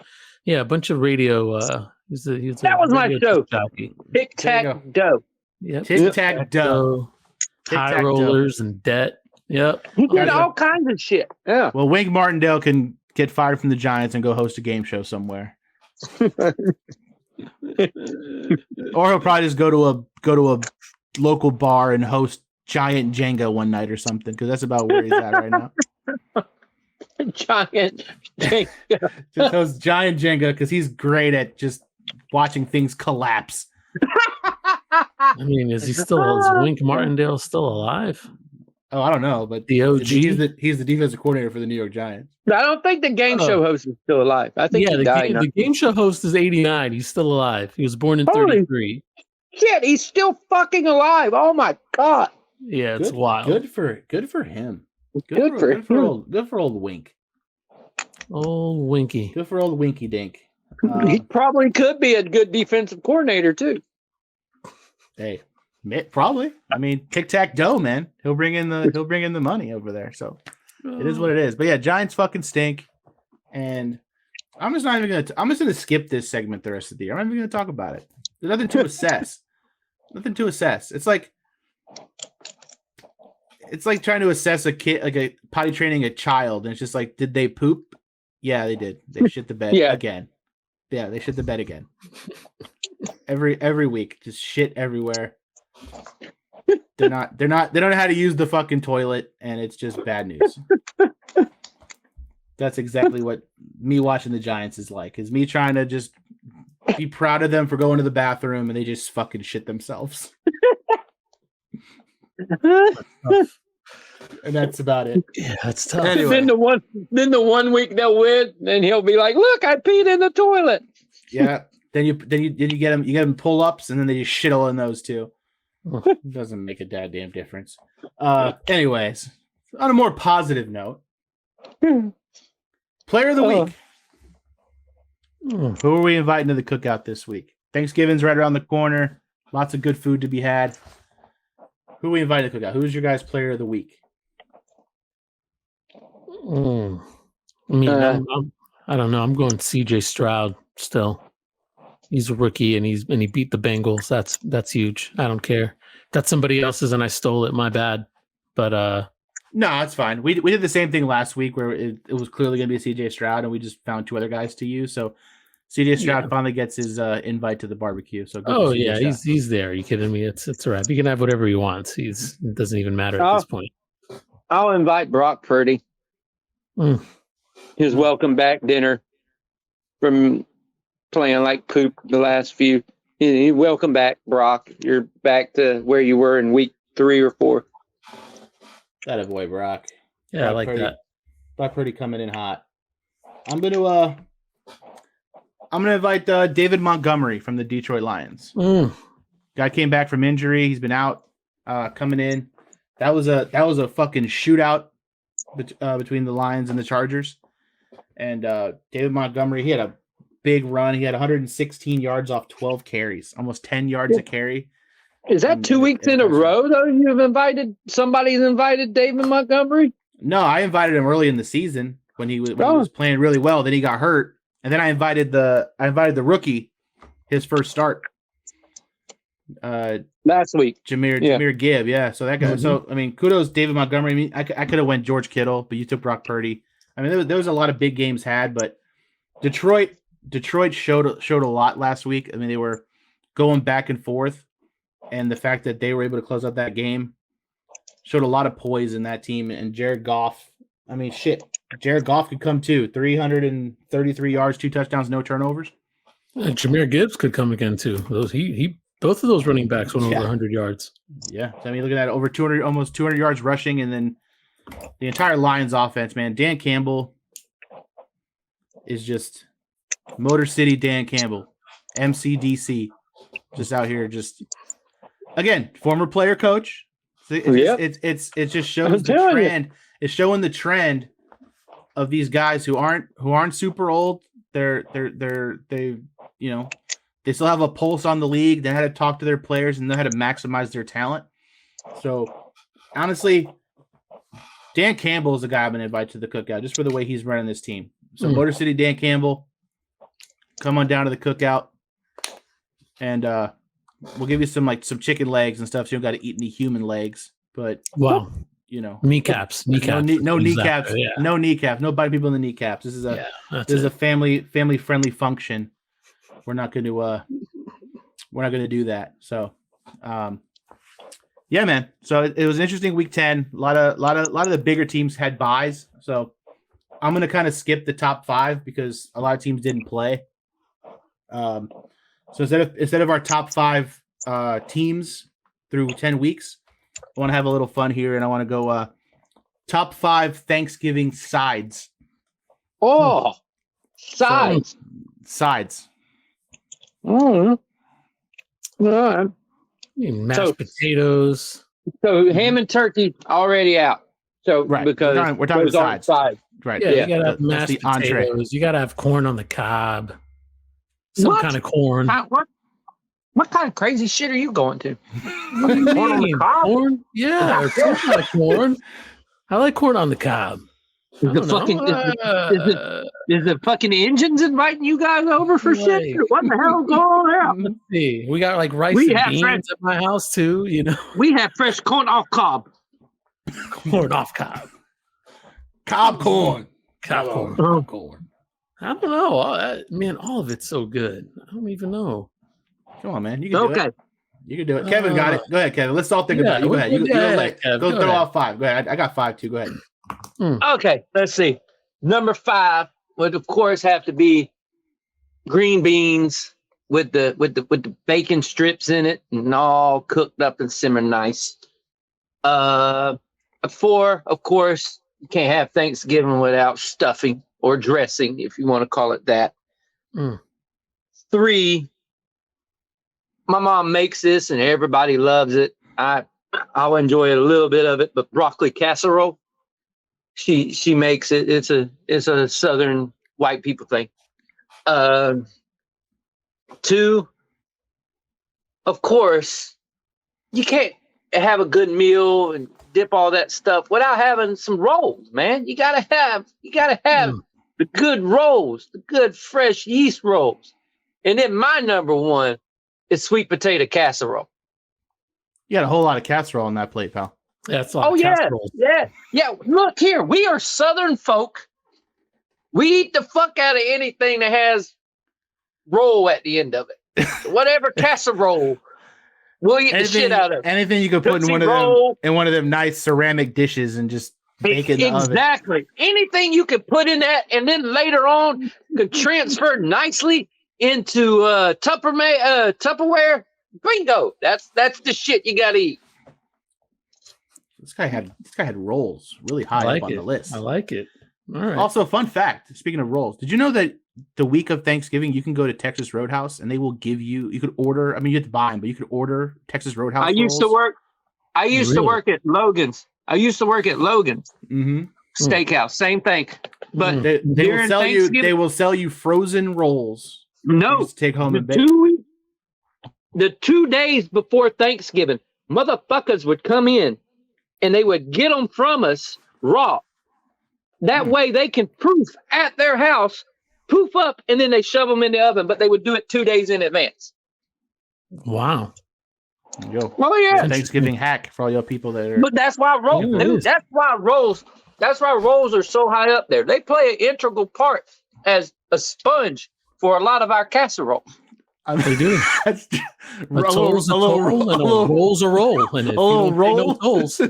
Yeah, a bunch of radio. That was my show. Tic Tac Doe. Yep. Tic Tac Doe. High Rollers and Debt. Yep. He did all kinds of shit. Yeah. Well, Wink Martindale can get fired from the Giants and go host a game show somewhere. Or he'll probably just go to a local bar and host Giant Jenga one night or something, because that's about where he's at right now. Giant Jenga. Just host Giant Jenga because he's great at just watching things collapse. I mean, is Wink Martindale still alive? Oh, I don't know, but The OG. He's the defensive coordinator for the New York Giants. I don't think the game show host is still alive. I think he died. The game show host is 89. He's still alive. He was born in Holy 33. Shit, he's still fucking alive. Oh my god. Yeah, it's wild. Good for him. Good for old Wink. Old Winky. Good for old Winky Dink. He probably could be a good defensive coordinator too. Hey, probably. I mean, tic-tac-toe, man. He'll bring in the money over there. So it is what it is. But yeah, Giants fucking stink. And I'm just gonna skip this segment the rest of the year. I'm not even gonna talk about it. There's nothing to assess. Nothing to assess. It's like trying to assess a kid, like a potty training a child, and it's just like, did they poop? Yeah, they did. They shit the bed again. Yeah, they shit the bed again. Every week, just shit everywhere. They don't know how to use the fucking toilet, and it's just bad news. That's exactly what me watching the Giants is like. Is me trying to just be proud of them for going to the bathroom, and they just fucking shit themselves. And that's about it. Yeah, that's tough. Anyway. Then the one week they'll win, and he'll be like, "Look, I peed in the toilet." Yeah. Then you get them pull ups, and then they just shit all in those too. It doesn't make a goddamn difference. Anyways, on a more positive note, player of the week. Who are we inviting to the cookout this week? Thanksgiving's right around the corner. Lots of good food to be had. Who are we inviting to the cookout? Who's your guys' player of the week? I mean, I don't know. I'm going CJ Stroud still. He's a rookie and he beat the Bengals. That's huge. I don't care. If that's somebody else's and I stole it. My bad. But no, it's fine. We did the same thing last week where it was clearly going to be CJ Stroud, and we just found two other guys to use. So CJ Stroud finally gets his invite to the barbecue. So he's there. Are you kidding me? It's a wrap. He can have whatever he wants. It doesn't even matter at this point. I'll invite Brock Purdy. His welcome back dinner from playing like poop the last few. Welcome back, Brock. You're back to where you were in week 3 or 4. That a boy, Brock. Yeah, Brock I like Purdy, that. Brock Purdy coming in hot. I'm gonna invite David Montgomery from the Detroit Lions. Guy came back from injury. He's been out. Coming in. That was a fucking shootout between the Lions and the Chargers. And David Montgomery, he had a big run. He had 116 yards off 12 carries, almost 10 yards a carry. Is that 2 weeks in a row, though? Somebody's invited David Montgomery? No, I invited him early in the season when he was playing really well. Then he got hurt. And then I invited the rookie, his first start. Last week. Jahmyr Gibb. Yeah. So that guy. Mm-hmm. So, I mean, kudos David Montgomery. I mean, I could have went George Kittle, but you took Brock Purdy. I mean, there was a lot of big games had, but Detroit showed a lot last week. I mean, they were going back and forth, and the fact that they were able to close out that game showed a lot of poise in that team. And Jared Goff, I mean, Jared Goff could come too. 333 yards, 2 touchdowns, no turnovers. Jahmyr Gibbs could come again too. Both of those running backs went over 100 yards. Yeah, I mean, looking at over 200, almost 200 yards rushing, and then the entire Lions offense, man. Dan Campbell is just Motor City Dan Campbell, MCDC, just out here, just again, former player coach. It just shows the trend. It's showing the trend of these guys who aren't super old. They still have a pulse on the league. They know how to talk to their players and know how to maximize their talent. So honestly, Dan Campbell is the guy I'm going to invite to the cookout just for the way he's running this team. So Motor City Dan Campbell, come on down to the cookout, and we'll give you some chicken legs and stuff. So you don't got to eat any human legs, but kneecaps. No kneecaps. Yeah. No kneecaps. No biting people in the kneecaps. This is a family friendly function. We're not going to do that. So, yeah, man. So it was an interesting week 10. A lot of the bigger teams had buys. So I'm going to kind of skip the top 5 because a lot of teams didn't play. So instead of our top 5 teams through 10 weeks, want to have a little fun here, and I want to go top 5 Thanksgiving sides. Oh, sides. Sides. Mm. All right. Mashed potatoes. So ham and turkey already out. So Right. because we're talking sides. Right. Yeah, you gotta have That's mashed the entree. potatoes. You gotta have corn on the cob. Some kind of corn. What kind of crazy shit are you going to? What do you Corn on the mean? cob? Corn? Yeah, or some kind of corn. I like corn on the cob. Is the fucking engines inviting you guys over for shit? What the hell's going on? Let's see. We got like rice We and have beans fresh- at my house too. You know, We have fresh corn off cob. corn off cob. Cob corn. Cob corn. Oh. Corn. I don't know. Man, all of it's so good. I don't even know. Come on, man. You can do Okay. it. You can do it. Kevin got it. Go ahead, Kevin. Let's all think about it. Go ahead. You Kev, go go throw ahead. off 5. Go ahead. I got 5 too. Go ahead. Okay, let's see. Number 5 would of course have to be green beans with the bacon strips in it and all cooked up and simmered nice. 4, of course, you can't have Thanksgiving without stuffing or dressing, if you want to call it that. 3, my mom makes this and everybody loves it. I'll enjoy a little bit of it, but broccoli casserole. She makes it. It's a Southern white people thing. 2, of course, you can't have a good meal and dip all that stuff without having some rolls, man. You gotta have the good rolls, the good fresh yeast rolls. And then my number 1 is sweet potato casserole. You got a whole lot of casserole on that plate, pal. Yeah, it's a lot of Yeah. casseroles. Yeah. Look here, we are Southern folk. We eat the fuck out of anything that has roll at the end of it. Whatever casserole, we'll eat the shit out of. Anything you could put in Tootsie one of Roll. them nice ceramic dishes and just bake it in the oven. Exactly. Anything you could put in that, and then later on could transfer nicely into Tupperware. Bingo. That's the shit you gotta eat. This guy had rolls really high like up on it. the list. I like it. All right. Also, fun fact, speaking of rolls, did you know that the week of Thanksgiving you can go to Texas Roadhouse and they will give you could order, I mean you have to buy them, but you could order Texas Roadhouse I used to work at Logan's. Mm-hmm. Steakhouse, same thing. But They will during sell you Thanksgiving- they will sell you frozen rolls. no, You just take home and bake. the 2 days before Thanksgiving, motherfuckers would come in and they would get them from us raw. That way they can proof at their house, poof up, and then they shove them in the oven, but they would do it 2 days in advance. Wow. There you go. Oh, yeah. Thanksgiving hack for all y'all people that are But that's why rolls, Yeah, it dude, is. that's why rolls are so high up there. They play an integral part as a sponge for a lot of our casserole. They do. That's A toll's a toll and a roll's a roll. And if you little don't roll. pay no tolls,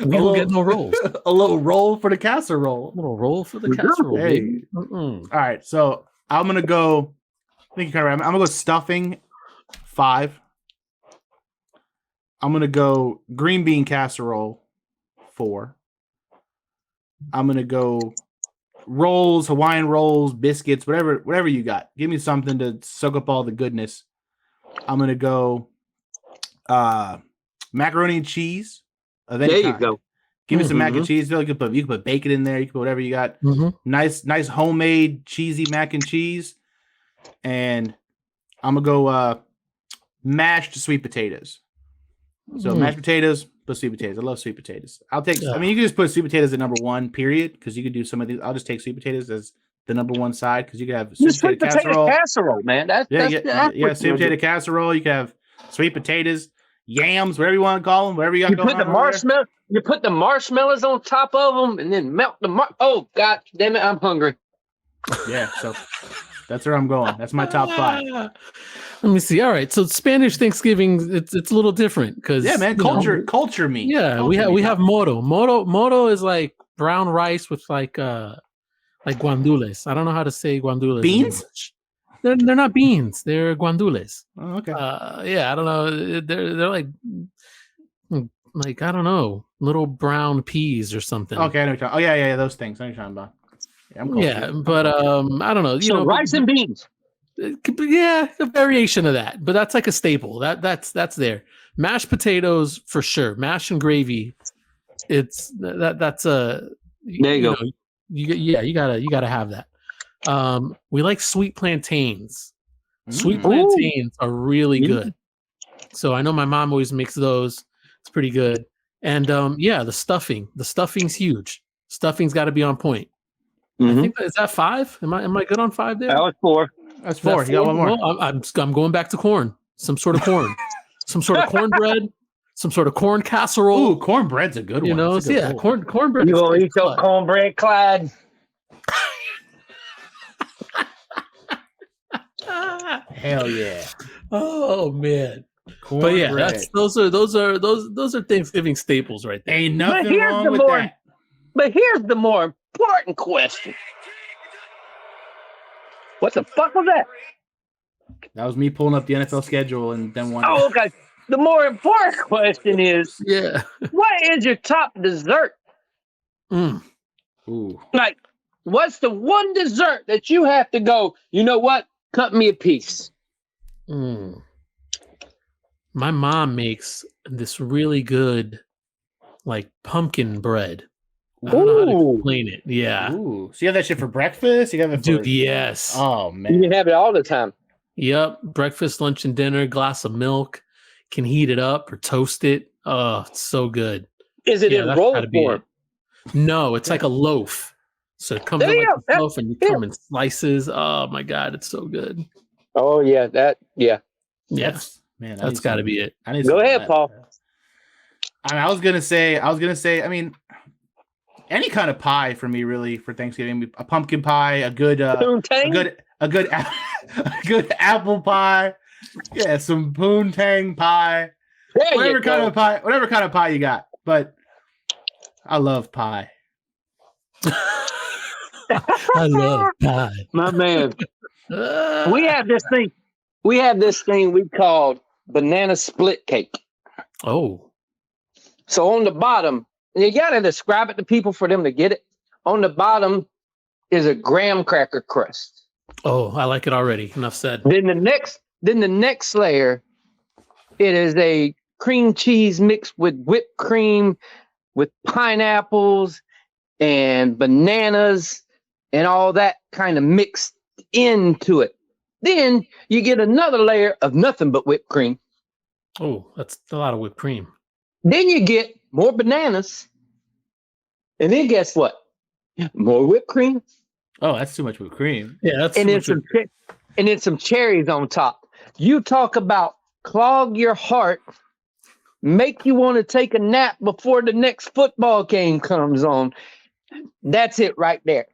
we don't get no rolls. a little roll for the casserole. A little roll for the casserole, Hey. baby. Mm-mm. All right, so I'm gonna go. I think you kind of right. I'm gonna go stuffing 5. I'm gonna go green bean casserole 4. I'm gonna go rolls, Hawaiian rolls, biscuits, whatever you got. Give me something to soak up all the goodness. I'm gonna go macaroni and cheese. Of any There you kind. go. Give me some mac and cheese. You can put bacon in there. You can put whatever you got. Mhm. Nice homemade cheesy mac and cheese. And I'm gonna go mashed sweet potatoes. So mashed potatoes, but sweet potatoes. I love sweet potatoes. I'll take. I mean, you can just put sweet potatoes at number 1, period, because you could do some of these. I'll just take sweet potatoes as the number 1 side because you could have sweet potato casserole. Man. That's Sweet potato casserole. You can have sweet potatoes, yams, whatever you want to call them, whatever you got You going put the on. over there. You put the marshmallows on top of them, and then melt the oh god damn it, I'm hungry. Yeah, so that's where I'm going. That's my top 5. Let me see. All right, so Spanish Thanksgiving, it's a little different because Yeah, man, culture meat. Yeah, we have moro. Moro is like brown rice with like guandules. I don't know how to say guandules. in Beans? English. They're not beans. They're guandules. Oh, okay. Yeah, I don't know. They're like like, I don't know, little brown peas or something. Okay, I know what you're talking. Oh yeah, those things. I know what you're talking about. Yeah, I'm cool. Yeah, but I don't know. You know, rice and beans. Yeah, a variation of that, but that's like a staple. That's there. Mashed potatoes for sure. Mash and gravy. It's that's a. There you go. Know, you gotta have that. We like sweet plantains. Sweet plantains are really good. So I know my mom always makes those. It's pretty good. And the stuffing. The stuffing's huge. Stuffing's got to be on point. I think is that 5? Am I good on 5 there? That was 4. That's 4. You got one more. Well, I'm going back to corn. Some sort of corn. Some sort of cornbread. Some sort of corn casserole. Ooh, cornbread's a good one. You know, cornbread. You gonna eat your cornbread, Clyde? Hell yeah! Oh man! Cornbread. But yeah, those are Thanksgiving staples right there. Ain't nothing wrong with that. But here's the more important question. What the fuck was that? That was me pulling up the NFL schedule and then one. Oh, okay. The more important question is, what is your top dessert? Ooh. Like, what's the one dessert that you have to go, you know what? Cut me a piece. My mom makes this really good, like, pumpkin bread. I don't know how to explain it. Yeah. Ooh. So you have that shit for breakfast? You have it for... Dude, yes. Oh, man. You can have it all the time. Yep. Breakfast, lunch, and dinner, glass of milk. Can heat it up or toast it. Oh, it's so good. Is it in roll form? No, it's like a loaf. So it comes in like a loaf and you come in slices. Oh, my God. It's so good. Oh, yeah. Yeah. Man, that's got to be it. Go ahead, Paul. I was gonna say. I mean, any kind of pie for me, really, for Thanksgiving. A pumpkin pie, a good apple pie. Yeah, some poontang pie. Whatever kind of pie you got. But I love pie. I love pie, my man. We have this thing we called banana split cake. Oh. So on the bottom, you gotta describe it to people for them to get it. On the bottom is a graham cracker crust. Oh, I like it already. Enough said. Then the next layer, it is a cream cheese mixed with whipped cream, with pineapples and bananas and all that kind of mixed into it. Then you get another layer of nothing but whipped cream. Oh, that's a lot of whipped cream. Then you get more bananas. And then guess what? More whipped cream. Oh, that's too much whipped cream. Yeah, that's and then some cherries on top. You talk about clog your heart, make you want to take a nap before the next football game comes on. That's it right there.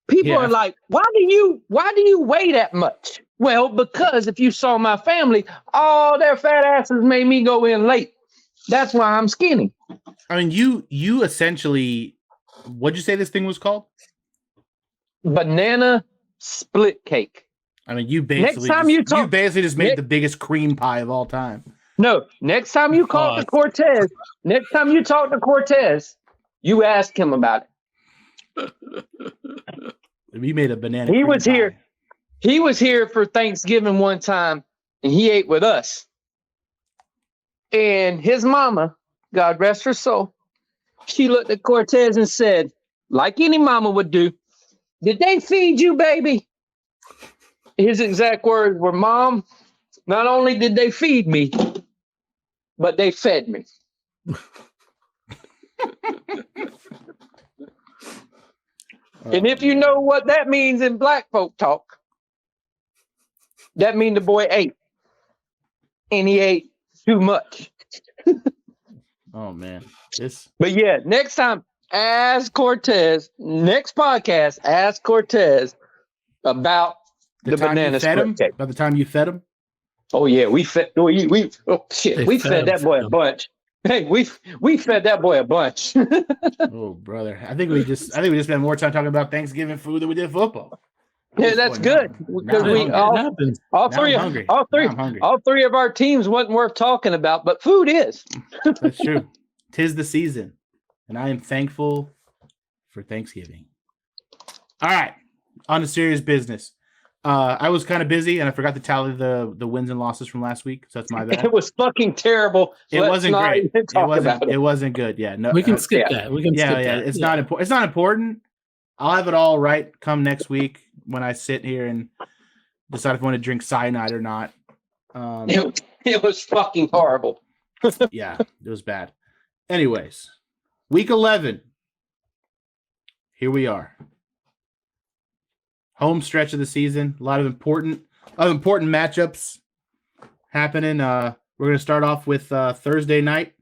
People are like, why do you weigh that much? Well, because if you saw my family, all their fat asses made me go in late. That's why I'm skinny. I mean, you essentially, what'd you say this thing was called? Banana split cake. I mean, you basically just made the biggest cream pie of all time. No, next time you talk to Cortez, you ask him about it. We made a banana. He was here. He was here for Thanksgiving one time, and he ate with us. And his mama, God rest her soul, she looked at Cortez and said, like any mama would do, "Did they feed you, baby?" His exact words were, "Mom, not only did they feed me, but they fed me." And if you know what that means in black folk talk, that means the boy ate. And he ate too much. Oh, man. But yeah, next time, ask Cortez, next podcast, ask Cortez about the banana split cake. By the time you fed him? Oh, yeah, we fed that boy a bunch. Hey, we fed that boy a bunch. Oh, brother. I think we just spent more time talking about Thanksgiving food than we did football. Yeah, that's good because all three of our teams wasn't worth talking about, but food is. That's true. 'Tis the season, and I am thankful for Thanksgiving. All right, on to serious business. I was kind of busy, and I forgot to tally the wins and losses from last week, so that's my bad. It was fucking terrible. It wasn't great. It wasn't good. Yeah, no, we can skip that. We can skip that. It's not important. It's not important. I'll have it all right come next week when I sit here and decide if I want to drink cyanide or not. It was fucking horrible. Yeah, it was bad. Anyways, week 11. Here we are. Home stretch of the season. A lot of important matchups happening. We're going to start off with Thursday night.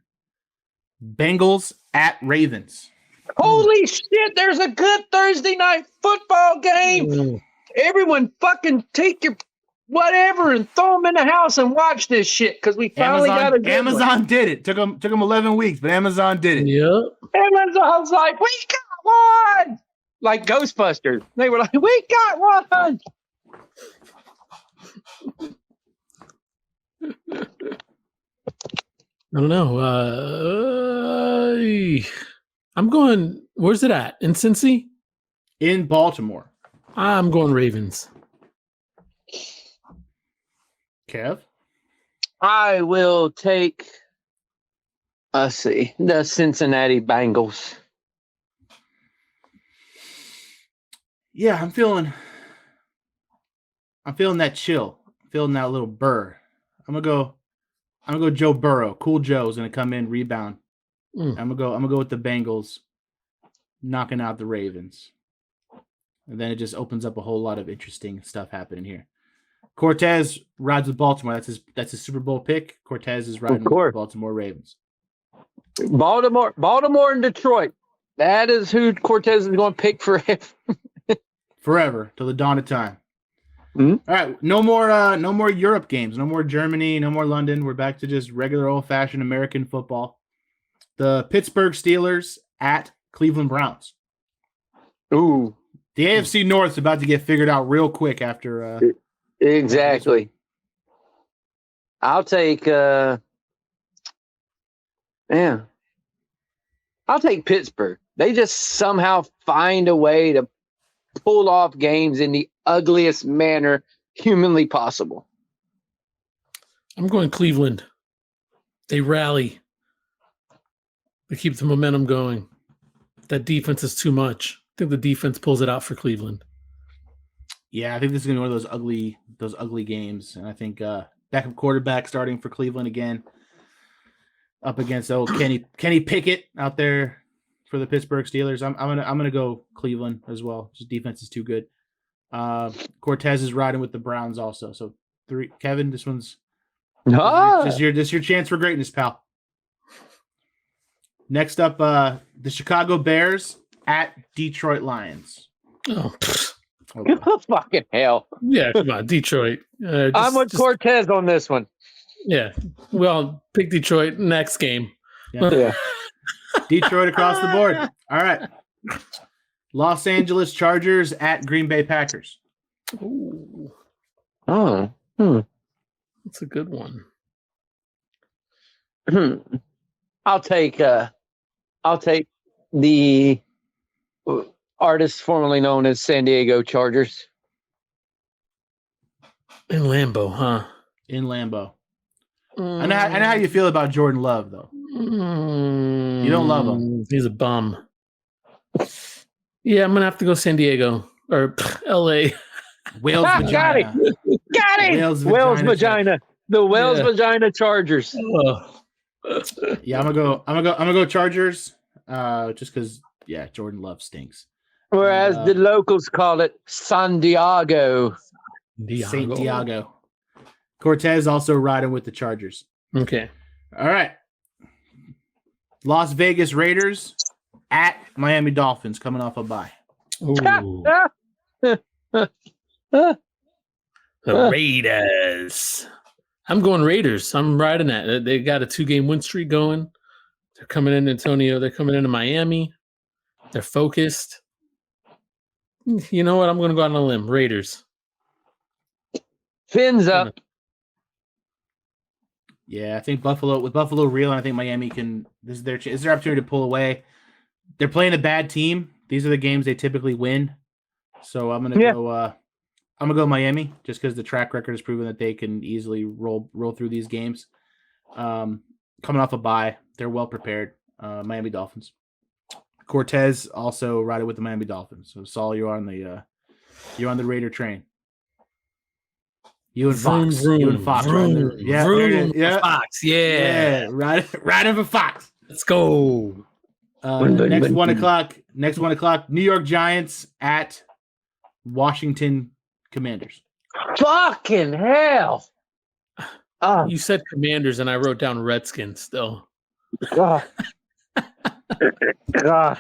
Bengals at Ravens. Holy shit, there's a good Thursday night football game. Everyone fucking take your whatever and throw them in the house and watch this shit because we finally got a good Amazon did it. Took them 11 weeks, but Amazon did it. Yep. Amazon's like, we got one. Like Ghostbusters. They were like, we got one. I don't know. I'm going, where's it at? In Cincy? In Baltimore. I'm going Ravens. Kev? I will take, the Cincinnati Bengals. Yeah, I'm feeling that chill. I'm feeling that little burr. I'm gonna go Joe Burrow. Cool Joe's gonna come in, rebound. I'm gonna go with the Bengals knocking out the Ravens. And then it just opens up a whole lot of interesting stuff happening here. Cortez rides with Baltimore. That's his Super Bowl pick. Cortez is riding with the Baltimore Ravens. Baltimore and Detroit. That is who Cortez is going to pick forever till the dawn of time. Mm-hmm. All right, no more Europe games, no more Germany, no more London. We're back to just regular old-fashioned American football. The Pittsburgh Steelers at Cleveland Browns. Ooh. The AFC North is about to get figured out real quick after. Exactly. I'll take. I'll take Pittsburgh. They just somehow find a way to pull off games in the ugliest manner humanly possible. I'm going Cleveland. They rally. They keep the momentum going. That defense is too much. I think the defense pulls it out for Cleveland. Yeah, I think this is going to be one of those ugly games, and I think backup quarterback starting for Cleveland again, up against old Kenny Pickett out there for the Pittsburgh Steelers. I'm gonna go Cleveland as well. Just defense is too good. Cortez is riding with the Browns also. So Kevin, this one's this your chance for greatness, pal. Next up, the Chicago Bears at Detroit Lions. Oh, fucking hell. Yeah, come on, Detroit. I'm with Cortez on this one. Yeah, well, pick Detroit next game. Yeah. Detroit across the board. All right. Los Angeles Chargers at Green Bay Packers. Ooh. Oh. That's a good one. I'll take the artist formerly known as San Diego Chargers. In Lambeau, huh? In Lambeau. I know how you feel about Jordan Love, though. You don't love him. He's a bum. Yeah, I'm going to have to go San Diego or L.A. Wales vagina. Got it. Wales vagina. The Wales vagina Chargers. Yeah, I'm gonna go Chargers. Just because, Jordan Love stinks. Whereas the locals call it San Diego. St. Diego. Cortez also riding with the Chargers. Okay. All right. Las Vegas Raiders at Miami Dolphins coming off a bye. The Raiders. I'm going Raiders. I'm riding that. They got a 2-game win streak going. They're coming in Antonio. They're coming into Miami. They're focused. You know what? I'm going to go out on a limb. Raiders. Fins up. Yeah, I think Buffalo real, and I think Miami can. This is their opportunity to pull away. They're playing a bad team. These are the games they typically win. So I'm gonna go. I'm gonna go Miami just because the track record has proven that they can easily roll through these games. Coming off a bye, they're well prepared. Miami Dolphins. Cortez also ride it with the Miami Dolphins. So Saul, you're on the Raider train. You and Fox. Vroom, you and Fox. vroom, yeah, vroom, yeah. Fox. Yeah. Riding for Fox. Let's go. Next 1 o'clock. Next 1 o'clock. New York Giants at Washington Commanders. Fucking hell. Oh, You said Commanders, and I wrote down Redskins still. God. God.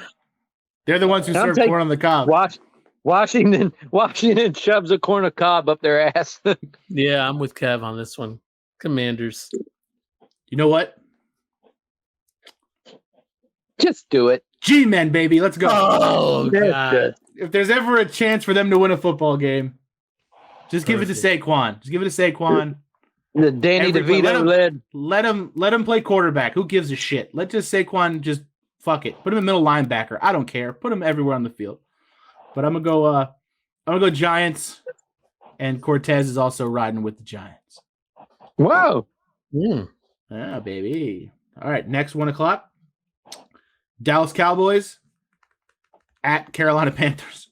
They're the ones who serve corn on the cob. Washington shoves a corn of cob up their ass. Yeah, I'm with Kev on this one. Commanders. You know what? Just do it. G-Men, baby. Let's go. Oh, God. If there's ever a chance for them to win a football game, just give it to Saquon. Just give it to Saquon. The Danny DeVito led. Let him play quarterback. Who gives a shit? Let just Saquon just fuck it. Put him in middle linebacker. I don't care. Put him everywhere on the field. But I'm gonna go Giants, and Cortez is also riding with the Giants. Whoa. Yeah, baby. All right, next 1 o'clock. Dallas Cowboys at Carolina Panthers.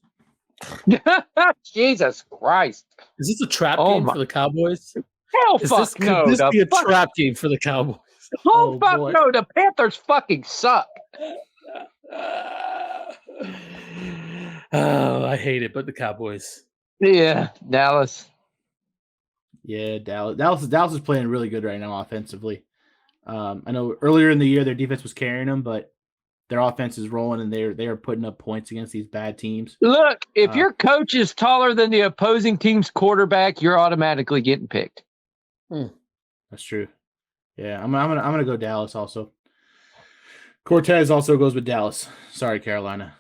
Jesus Christ. Is this a trap game for the Cowboys? Hell Could no. this be a trap game for the Cowboys? Oh, fuck no. The Panthers fucking suck. Oh, I hate it, but the Cowboys. Yeah, Dallas. Yeah, Dallas is playing really good right now offensively. I know earlier in the year their defense was carrying them, but their offense is rolling, and they are putting up points against these bad teams. Look, if your coach is taller than the opposing team's quarterback, you're automatically getting picked. That's true. Yeah, I'm gonna go Dallas also. Cortez also goes with Dallas. Sorry, Carolina.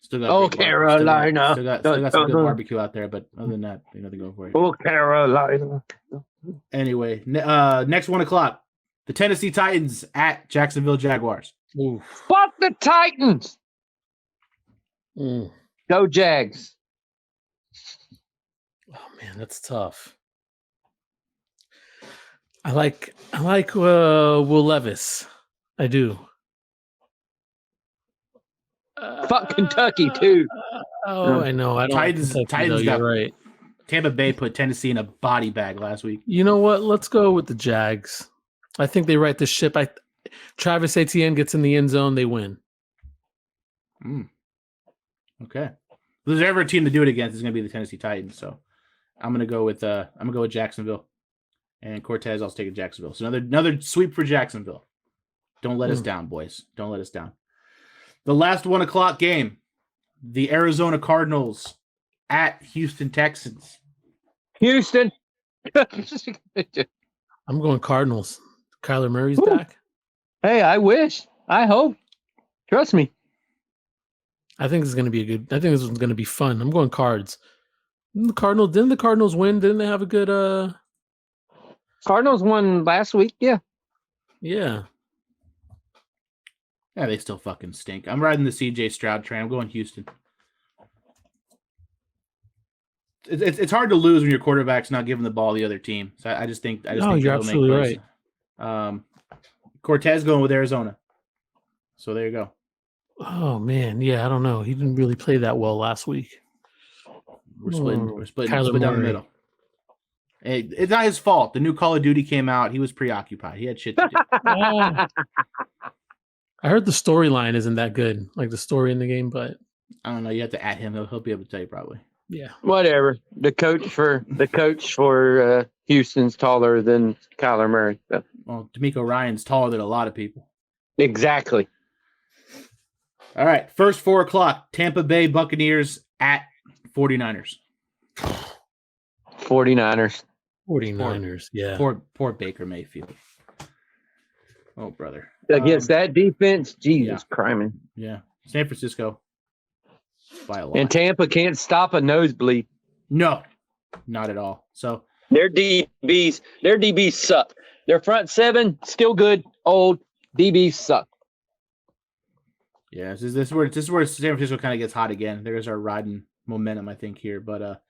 Still got Carolina. Still got some good barbecue out there, but other than that, ain't nothing going for you. Oh, Carolina. Anyway, next 1 o'clock. The Tennessee Titans at Jacksonville Jaguars. Ooh. Fuck the Titans. Go Jags. Oh man, that's tough. I like Will Levis. I do. Fuck Kentucky too. I know. I don't. Titans you're right. Tampa Bay put Tennessee in a body bag last week. You know what? Let's go with the Jags. I think they right the ship. Travis Etienne gets in the end zone, they win. Okay. If there's ever a team to do it against, it's going to be the Tennessee Titans. So I'm going to go with Jacksonville, and Cortez. I'll take Jacksonville. So another sweep for Jacksonville. Don't let us down, boys. Don't let us down. The last 1 o'clock game, the Arizona Cardinals at Houston Texans. Houston. I'm going Cardinals. Kyler Murray's back. Hey, I wish. I hope. Trust me. I think this is going to be I think this one's going to be fun. I'm going Cards. Didn't the Cardinals win? Didn't they have a good Cardinals won last week, yeah. Yeah. Yeah, they still fucking stink. I'm riding the CJ Stroud train. I'm going Houston. It's hard to lose when your quarterback's not giving the ball to the other team. So I just think you're absolutely right. Cortez going with Arizona. So there you go. Oh man, yeah, I don't know. He didn't really play that well last week. We're splitting Kyler down the middle. Hey, it's not his fault. The new Call of Duty came out. He was preoccupied. He had shit to do. I heard the storyline isn't that good, like the story in the game, but I don't know. You have to at him. He'll be able to tell you probably. Yeah. Whatever. The coach for Houston's taller than Kyler Murray. So. Well, D'Amico Ryan's taller than a lot of people. Exactly. All right. First 4 o'clock. Tampa Bay Buccaneers at 49ers. 49ers. 49ers, yeah. Poor Baker Mayfield. Oh, brother. Against that defense, Jesus Christ. Yeah. San Francisco. by a lot. And Tampa can't stop a nosebleed. No, not at all. So Their DBs suck. Their front seven still good. Old DBs suck. yeah, this is where San Francisco kind of gets hot again. There's our riding momentum, I think, here. But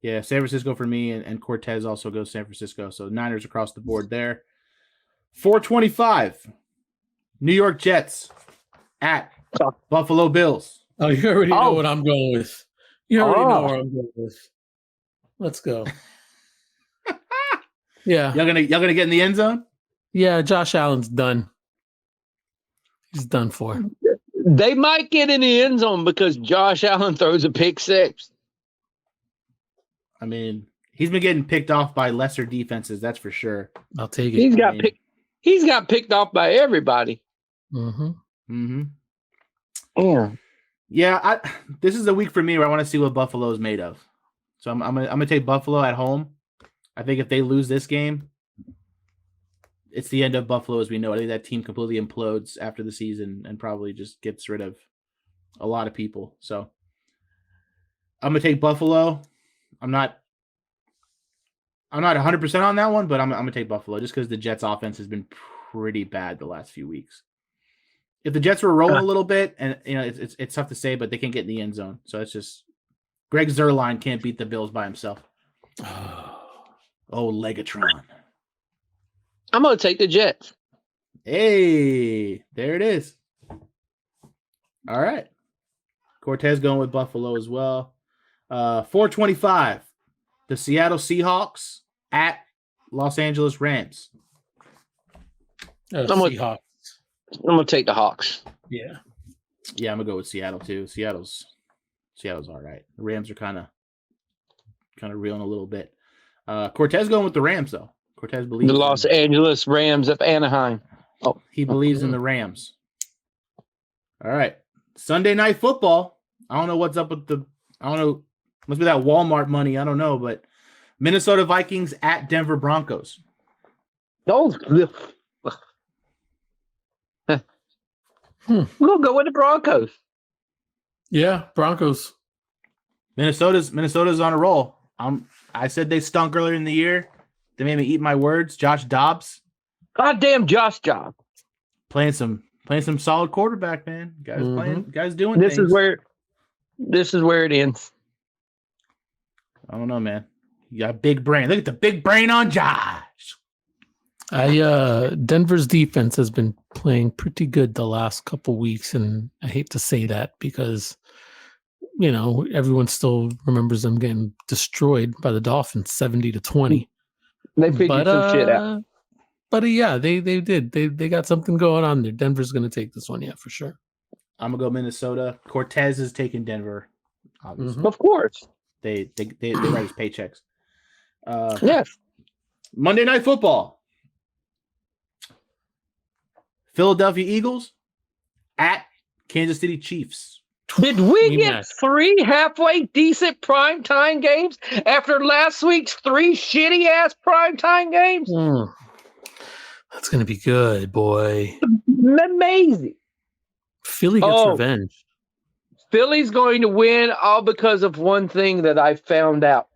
yeah, San Francisco for me, and Cortez also goes San Francisco. So Niners across the board there. 425. New York Jets at Buffalo Bills. Oh, you already know what I'm going with. You already know where I'm going with. Let's go. Yeah. Y'all gonna get in the end zone? Yeah, Josh Allen's done. He's done for. They might get in the end zone because Josh Allen throws a pick six. I mean, he's been getting picked off by lesser defenses, that's for sure. I'll take it. He's got picked off by everybody. Mm-hmm. Mm-hmm. Yeah. Yeah, this is a week for me where I want to see what Buffalo is made of. So I'm gonna take Buffalo at home. I think if they lose this game, it's the end of Buffalo as we know it. I think that team completely implodes after the season and probably just gets rid of a lot of people. So I'm gonna take Buffalo. I'm not 100% on that one, but I'm gonna take Buffalo just because the Jets' offense has been pretty bad the last few weeks. If the Jets were rolling a little bit, and it's tough to say, but they can't get in the end zone. So it's just Greg Zuerlein can't beat the Bills by himself. Oh, Legatron. I'm going to take the Jets. Hey, there it is. All right. Cortez going with Buffalo as well. 425. The Seattle Seahawks at Los Angeles Rams. Seahawks. I'm going to take the Hawks. Yeah. Yeah, I'm going to go with Seattle too. Seattle's all right. The Rams are kind of reeling a little bit. Cortez going with the Rams though. Cortez believes the Los Angeles Rams of Anaheim. Oh, he believes in the Rams. All right. Sunday Night Football. I don't know what's up with must be that Walmart money. I don't know, but Minnesota Vikings at Denver Broncos. We'll go with the Broncos. Yeah, Broncos. Minnesota's on a roll. I said they stunk earlier in the year. They made me eat my words. Josh Dobbs. Goddamn Josh Dobbs. Playing some solid quarterback, man. Guys doing this things. This is where it ends. I don't know, man. You got a big brain. Look at the big brain on Josh. Denver's defense has been playing pretty good the last couple weeks, and I hate to say that because everyone still remembers them getting destroyed by the Dolphins 70-20. They figured some shit out. But yeah, they did. They got something going on there. Denver's gonna take this one, yeah, for sure. I'm gonna go Minnesota. Cortez is taking Denver, obviously. Of course. They write his paychecks. Yes. Monday Night Football. Philadelphia Eagles at Kansas City Chiefs. Did we get 3 halfway decent primetime games after last week's 3 shitty ass primetime games? That's gonna be good, boy. Amazing. Philly gets revenge. Philly's going to win all because of one thing that I found out.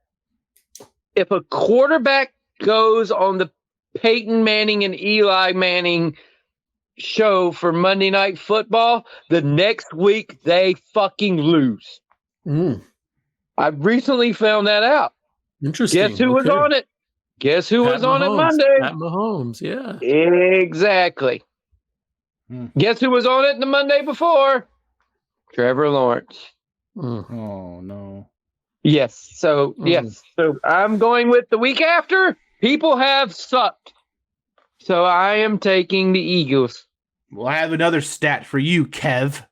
If a quarterback goes on the Peyton Manning and Eli Manning show for Monday Night Football, the next week they fucking lose. I recently found that out. Interesting. Guess who was on it? Guess who was on it Monday? Pat Mahomes, yeah. Exactly. Guess who was on it the Monday before? Trevor Lawrence. Oh, no. Yes. So, yes. So I'm going with the week after. People have sucked. So I am taking the Eagles. Well, I have another stat for you, Kev.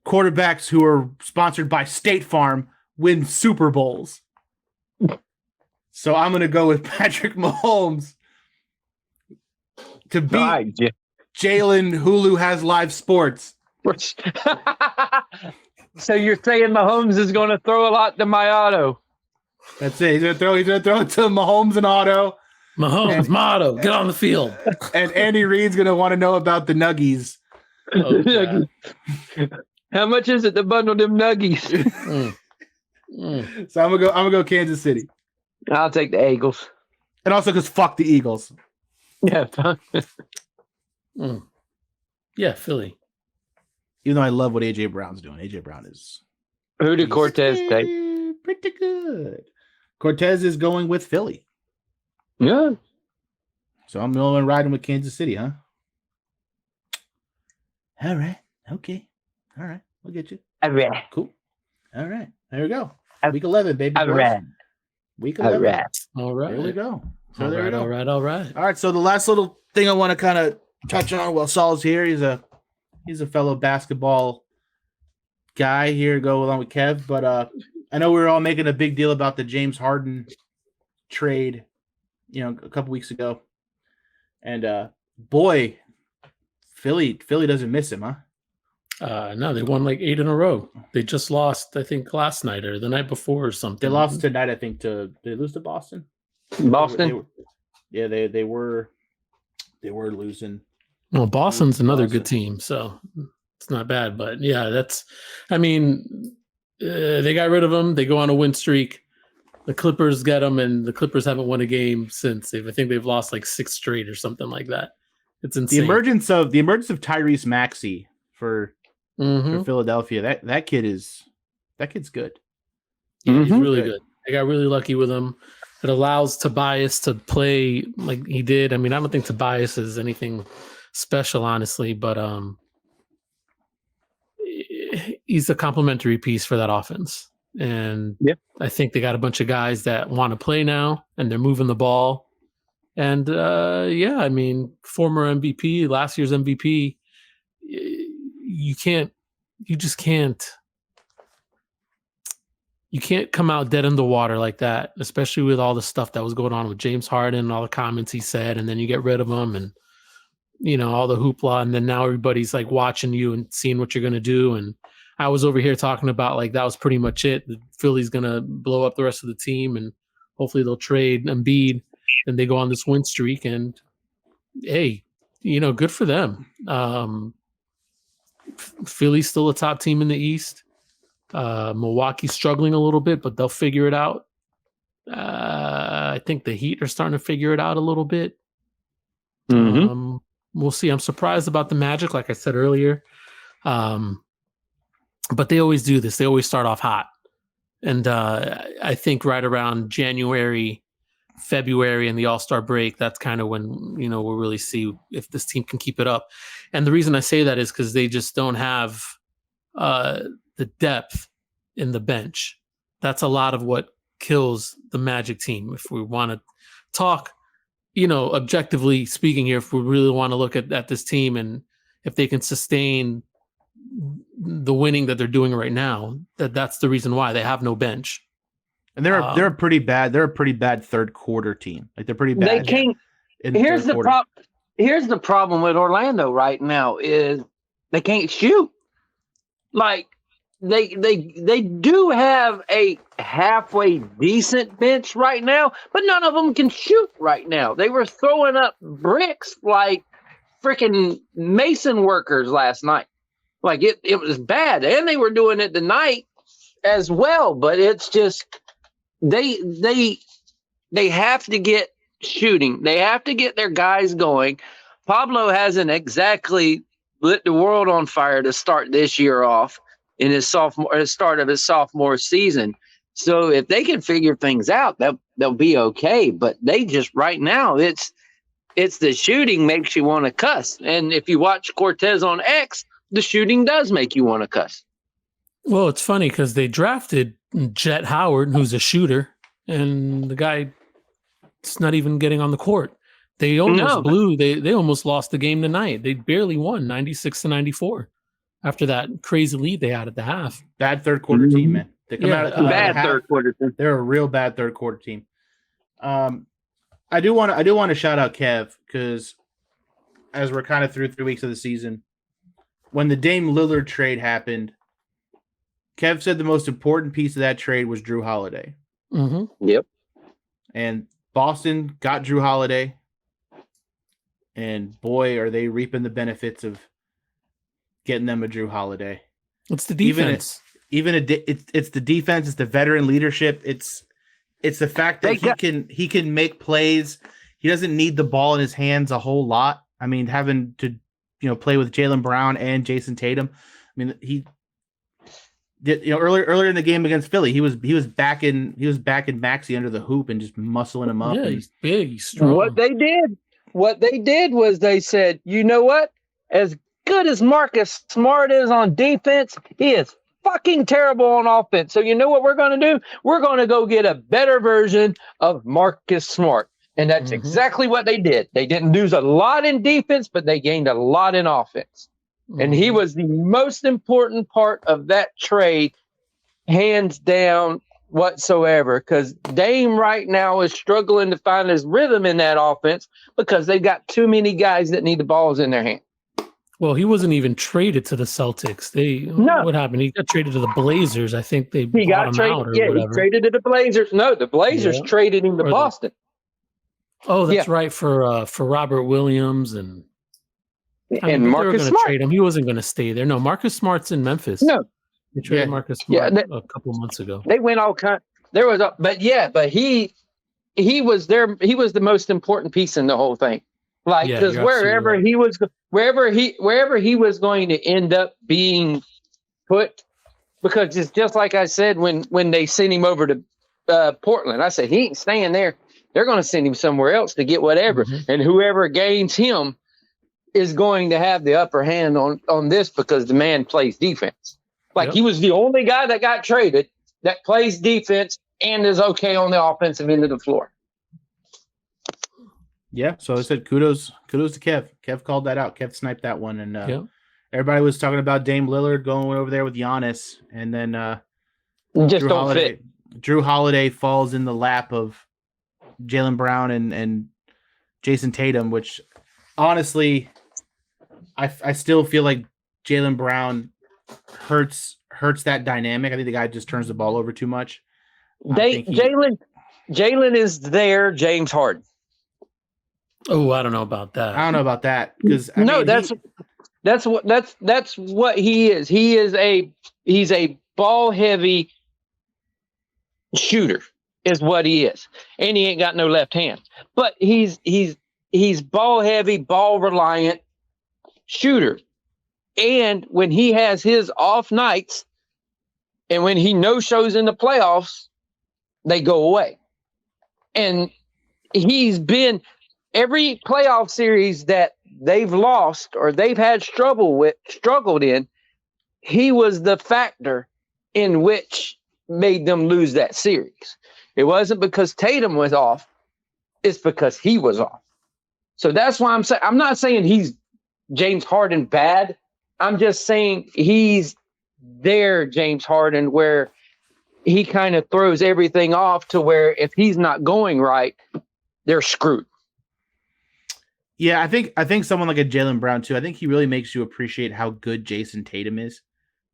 Quarterbacks who are sponsored by State Farm win Super Bowls. So I'm going to go with Patrick Mahomes to beat Jalen Hulu Has Live Sports. So you're saying Mahomes is going to throw a lot to my auto? That's it. He's going to throw it to Mahomes and Otto. Mahomes, Motto, get on the field. And Andy Reid's going to want to know about the Nuggies. How much is it to bundle them nuggies? So I'm gonna go Kansas City. I'll take the Eagles. And also because fuck the Eagles. Yeah. Yeah, Philly. Even though I love what AJ Brown's doing. AJ Brown is Who did Cortez take? Pretty good. Cortez is going with Philly. Yeah. So I'm the only one riding with Kansas City, huh? All right. Okay. All right. We'll get you. All right. Cool. All right. There we go. Week 11, baby. All boys. right. Week All 11. right. All right. There we go. So All there we right. go. All right. All right. All right. So the last little thing I want to kind of touch on while Saul's here, he's a fellow basketball guy here, go along with Kev. But I know we were all making a big deal about the James Harden trade, a couple weeks ago. And boy, Philly doesn't miss him, huh? No, they won like 8 in a row. They just lost, I think, last night or the night before or something. They lost tonight, I think. Did they lose to Boston? Boston. They were losing. Well, Boston's another good team, so it's not bad. But yeah, they got rid of him. They go on a win streak. The Clippers get them, and the Clippers haven't won a game since. I think they've lost like 6 straight or something like that. It's insane. The emergence of Tyrese Maxey for Philadelphia. That kid's good. Yeah, he's really good. They got really lucky with him. It allows Tobias to play like he did. I mean, I don't think Tobias is anything special, honestly, but he's a complementary piece for that offense. And I think they got a bunch of guys that want to play now, and they're moving the ball. And I mean, former MVP, last year's MVP, you can't come out dead in the water like that, especially with all the stuff that was going on with James Harden and all the comments he said, and then you get rid of him and all the hoopla, and then now everybody's like watching you and seeing what you're going to do. And I was over here talking about like that was pretty much it. The Philly's going to blow up the rest of the team, and hopefully they'll trade Embiid, and they go on this win streak. And hey, good for them. Philly's still a top team in the East. Milwaukee's struggling a little bit, but they'll figure it out. I think the Heat are starting to figure it out a little bit. We'll see. I'm surprised about the Magic, like I said earlier. But they always do this. They always start off hot. And I think right around January, February, and the All-Star break, that's kind of when, we'll really see if this team can keep it up. And the reason I say that is because they just don't have the depth in the bench. That's a lot of what kills the Magic team. If we want to talk, objectively speaking here, if we really want to look at this team and if they can sustain the winning that they're doing right now, that's the reason why they have no bench. And they're a pretty bad third quarter team. Like they're pretty bad. They can't. Here's the problem. Here's the problem with Orlando right now is they can't shoot. Like they do have a halfway decent bench right now, but none of them can shoot right now. They were throwing up bricks like freaking mason workers last night. Like it was bad, and they were doing it tonight as well. But it's just they have to get shooting. They have to get their guys going. Pablo hasn't exactly lit the world on fire to start this year off in his start of his sophomore season. So if they can figure things out, they'll be okay. But they just right now it's the shooting makes you want to cuss. And if you watch Cortez on X, the shooting does make you want to cuss. Well, it's funny because they drafted Jet Howard, who's a shooter, and the guy is not even getting on the court. They almost blew. They almost lost the game tonight. They barely won 96-94 after that crazy lead they had at the half. Bad third quarter team, man. They come out bad third quarter team. They're a real bad third quarter team. I do want to shout out Kev because as we're kind of through 3 weeks of the season, when the Dame Lillard trade happened, Kev said the most important piece of that trade was Drew Holiday. Mm-hmm. Yep. And Boston got Drew Holiday. And boy, are they reaping the benefits of getting them a Drew Holiday. It's the defense. It's the defense. It's the veteran leadership. It's the fact that he can make plays. He doesn't need the ball in his hands a whole lot. I mean, having to play with Jaylen Brown and Jason Tatum. I mean, he did earlier in the game against Philly. He was backing Maxey under the hoop and just muscling him up. Yeah, he's big, he's strong. What they did was they said, you know what? As good as Marcus Smart is on defense, he is fucking terrible on offense. So you know what we're going to do? We're going to go get a better version of Marcus Smart. And that's exactly what they did. They didn't lose a lot in defense, but they gained a lot in offense. And he was the most important part of that trade, hands down whatsoever, because Dame right now is struggling to find his rhythm in that offense because they've got too many guys that need the balls in their hand. Well, he wasn't even traded to the Celtics. What happened? He got traded to the Blazers. I think they bought him out or whatever. He traded to the Blazers. No, the Blazers traded him to Boston. Oh, that's right, for Robert Williams and Marcus Smart. Trade him. He wasn't going to stay there. No, Marcus Smart's in Memphis. No, they traded Marcus Smart a couple months ago. They went all kind. There was but he was there. He was the most important piece in the whole thing. Like, because wherever he was going to end up being put, because it's just like I said when they sent him over to Portland. I said he ain't staying there. They're going to send him somewhere else to get whatever. And whoever gains him is going to have the upper hand on this because the man plays defense. Like he was the only guy that got traded that plays defense and is okay on the offensive end of the floor. Yeah. So I said kudos to Kev. Kev called that out. Kev sniped that one. And everybody was talking about Dame Lillard going over there with Giannis. And then just don't fit. Drew Holiday falls in the lap of Jaylen Brown and Jason Tatum, which honestly, I still feel like Jaylen Brown hurts that dynamic. I think the guy just turns the ball over too much. Jaylen is their James Harden. Oh, I don't know about that. I don't know about that because that's what he is. He's a ball heavy shooter. Is what he is, and he ain't got no left hand. But he's ball heavy, ball reliant shooter. And when he has his off nights, and when he no shows in the playoffs, they go away. And he's been every playoff series that they've lost or they've had struggled in. He was the factor in which made them lose that series. It wasn't because Tatum was off. It's because he was off. So that's why I'm not saying he's James Harden bad. I'm just saying he's their James Harden where he kind of throws everything off to where if he's not going right, they're screwed. Yeah, I think someone like a Jaylen Brown too. I think he really makes you appreciate how good Jason Tatum is.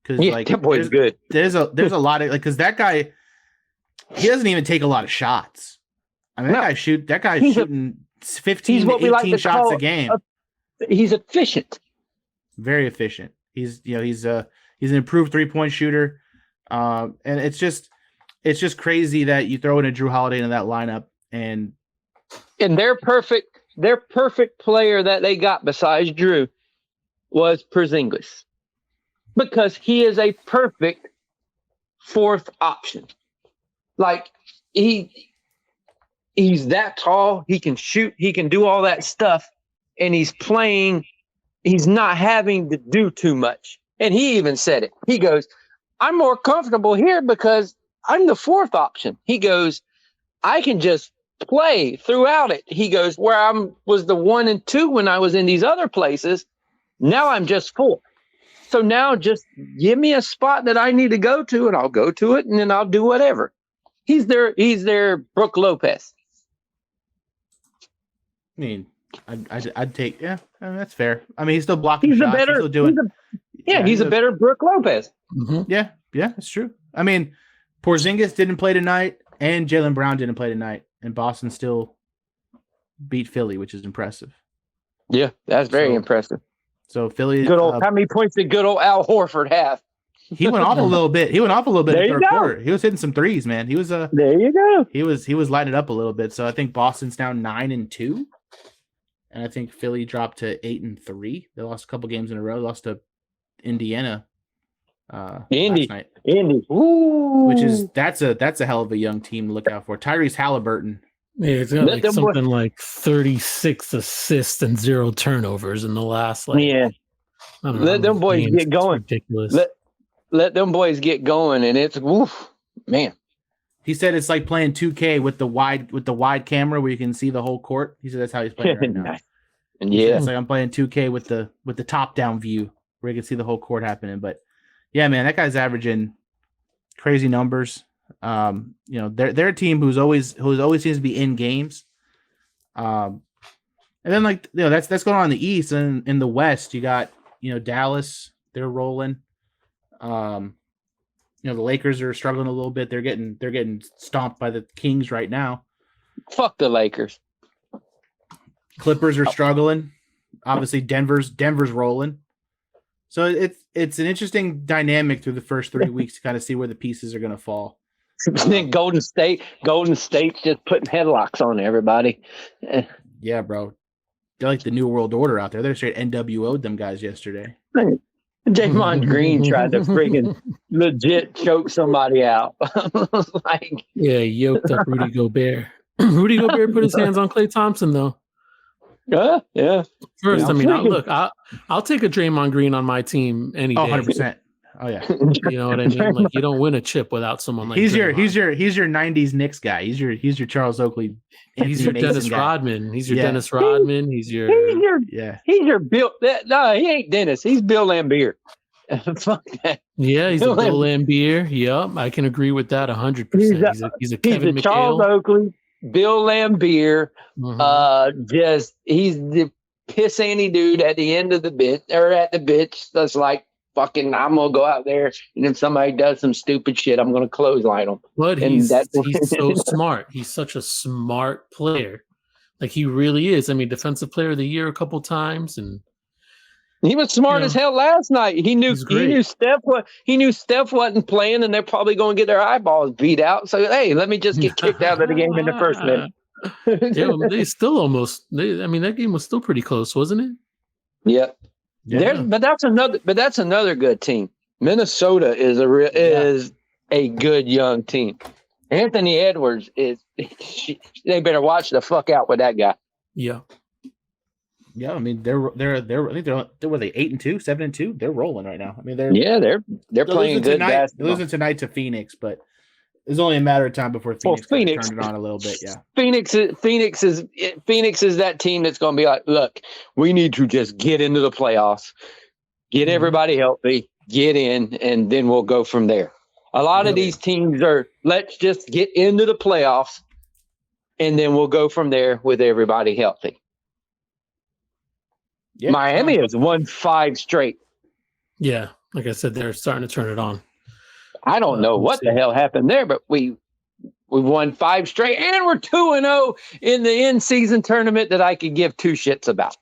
Because that boy's good. There's a lot of because that guy. He doesn't even take a lot of shots. I mean, that guy's shooting 15 to 18 shots a game. He's efficient. Very efficient. He's an improved 3-point shooter. And it's just crazy that you throw in a Drew Holiday into that lineup and their perfect player that they got besides Drew was Porzingis. Because he is a perfect fourth option. Like he's that tall, he can shoot, he can do all that stuff, and he's not having to do too much. And he even said it. He goes, I'm more comfortable here because I'm the fourth option. He goes, I can just play throughout it. He goes, where I was the 1 and 2 when I was in these other places, now I'm just 4. So now just give me a spot that I need to go to and I'll go to it and then I'll do whatever. He's their Brook Lopez. I mean, I'd take that's fair. I mean, he's still blocking shots. He's still doing. He's a better Brook Lopez. Mm-hmm. Yeah, that's true. I mean, Porzingis didn't play tonight, and Jaylen Brown didn't play tonight, and Boston still beat Philly, which is impressive. Yeah, that's very impressive. So Philly, how many points did good old Al Horford have? He went off a little bit. He went off a little bit There in you the third go. quarter. He was hitting some threes, man. He was There you go. he was lighting it up a little bit. So I think Boston's now 9-2, and I think Philly dropped to 8-3. They lost a couple games in a row. They lost to Indiana last night, Ooh. which is that's a hell of a young team to look out for. Tyrese Halliburton. Yeah, it's got Let like them something like 36 assists and 0 turnovers in the last I don't know Let how them many boys games. get It's going. ridiculous. Let them boys get going, and it's woof, man. He said it's like playing 2K with the wide camera where you can see the whole court. He said that's how he's playing right now. Nice. He said Yeah, it's like I'm playing 2K with the top down view where you can see the whole court happening. But yeah, man, that guy's averaging crazy numbers. They're a team who's always seems to be in games. And then that's going on in the East, and in the West you got Dallas, they're rolling. The Lakers are struggling a little bit. They're getting stomped by the Kings right now. fuck the Lakers. Clippers are struggling. Obviously, Denver's rolling. So it's an interesting dynamic through the first 3 weeks to kind of see where the pieces are going to fall. Then Golden State's just putting headlocks on everybody. Yeah, bro. They're like the New World Order out there. They're straight NWO'd them guys yesterday. Draymond Green tried to friggin' legit choke somebody out. Yeah, he yoked up Rudy Gobert. Rudy Gobert put his hands on Klay Thompson though. Yeah. First, Yeah. I'll take a Draymond Green on my team any day. 100%. Oh yeah. You know what I mean? Like you don't win a chip without someone like He's your Draymond. 90s Knicks guy. He's your Charles Oakley. He's your Mason Dennis guy. Rodman. He's your Yeah. Dennis Rodman. He's your He's your Bill. No, he ain't Dennis. He's Bill Lambier. Fuck that. yeah. He's a Bill Lambier. Yep, I can agree with that 100%. He's a Kevin He's a Charles McHale. Oakley, Bill Lambier. Mhm. He's the piss Andy dude at the end of the bit or at the bitch. That's like fucking. I'm gonna go out there, and if somebody does some stupid shit, I'm gonna clothesline them. But And he's that's- so smart. He's such a smart player. Like he really is. I mean, defensive player of the year a couple times, and He was smart as hell last night. He knew He's great. He knew Steph wasn't playing, and they're probably going to get their eyeballs beat out. So hey, let me just get kicked out of the game in the first minute. yeah, they still almost. That game was still pretty close, wasn't it? Yep. Yeah. But that's another good team. Minnesota is a good young team. Anthony Edwards is. They better watch the fuck out with that guy. Yeah. Yeah, I mean they're I think they're were they 8-2, 7-2? They're rolling right now. I mean they're playing good They're basketball. losing tonight to Phoenix, but it's only a matter of time before Phoenix turned it on a little bit. Yeah, Phoenix is that team that's going to be like, look, we need to just get into the playoffs, get everybody healthy, get in, and then we'll go from there. A lot of these teams are, let's just get into the playoffs, and then we'll go from there with everybody healthy. yeah. Miami has won 5 straight. Yeah. Like I said, they're starting to turn it on. I don't know what the hell happened there, but we won 5 straight, and we're 2-0 in the in-season tournament that I could give 2 shits about.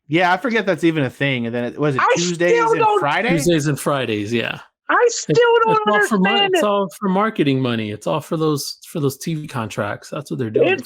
Yeah, I forget that's even a thing. And then Tuesdays and Fridays? Tuesdays and Fridays, yeah. I still don't understand It's it. all for marketing money. It's all for those TV contracts. That's what they're doing.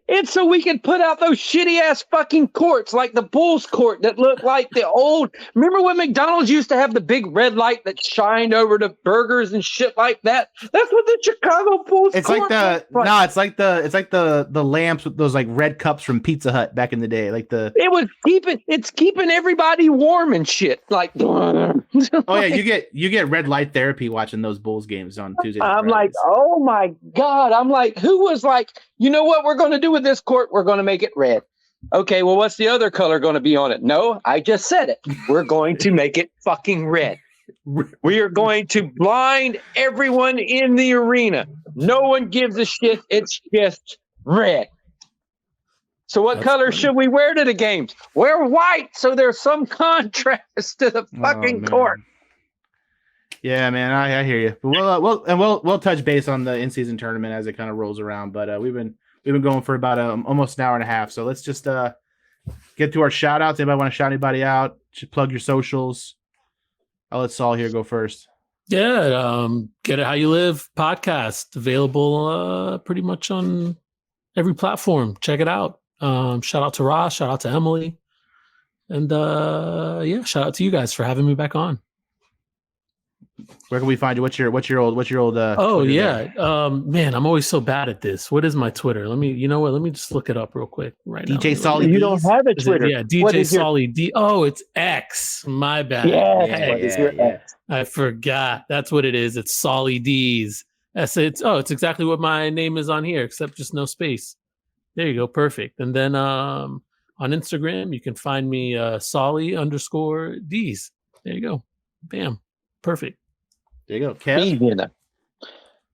It's so we can put out those shitty ass fucking courts like the Bulls court that look like the old. Remember when McDonald's used to have the big red light that shined over the burgers and shit like that? That's what the Chicago Bulls. It's like it's like the lamps with those like red cups from Pizza Hut back in the day. Like it's keeping everybody warm and shit. Like oh yeah, you get red light therapy watching those Bulls games on Tuesday. I'm like, oh my God. I'm like, who was like, you know what we're going to do with this court? We're going to make it red. Okay, well, what's the other color going to be on it? No, I just said it. We're going to make it fucking red. We are going to blind everyone in the arena. No one gives a shit. It's just red. So what color should we wear to the games? Wear white so there's some contrast to the fucking court. Yeah, man, I hear you. But we'll touch base on the in-season tournament as it kind of rolls around. But we've been going for about almost an hour and a half. So let's just get to our shout outs. Anybody want to shout anybody out? Should plug your socials. I'll let Saul here go first. Yeah, Get It How You Live podcast available pretty much on every platform. Check it out. Shout out to Ross, shout out to Emily, and shout out to you guys for having me back on. Where can we find you? What's your old? Oh yeah, man, I'm always so bad at this. What is my Twitter? Let me just look it up real quick right now. DJ Solly. You don't have a Twitter. DJ Solly D. Oh, it's X. My bad. Yeah. I forgot. That's what it is. It's Solly D's. It's exactly what my name is on here, except just no space. There you go. Perfect. And then on Instagram, you can find me Solly_D's. There you go. Bam. Perfect. There you go. Kev.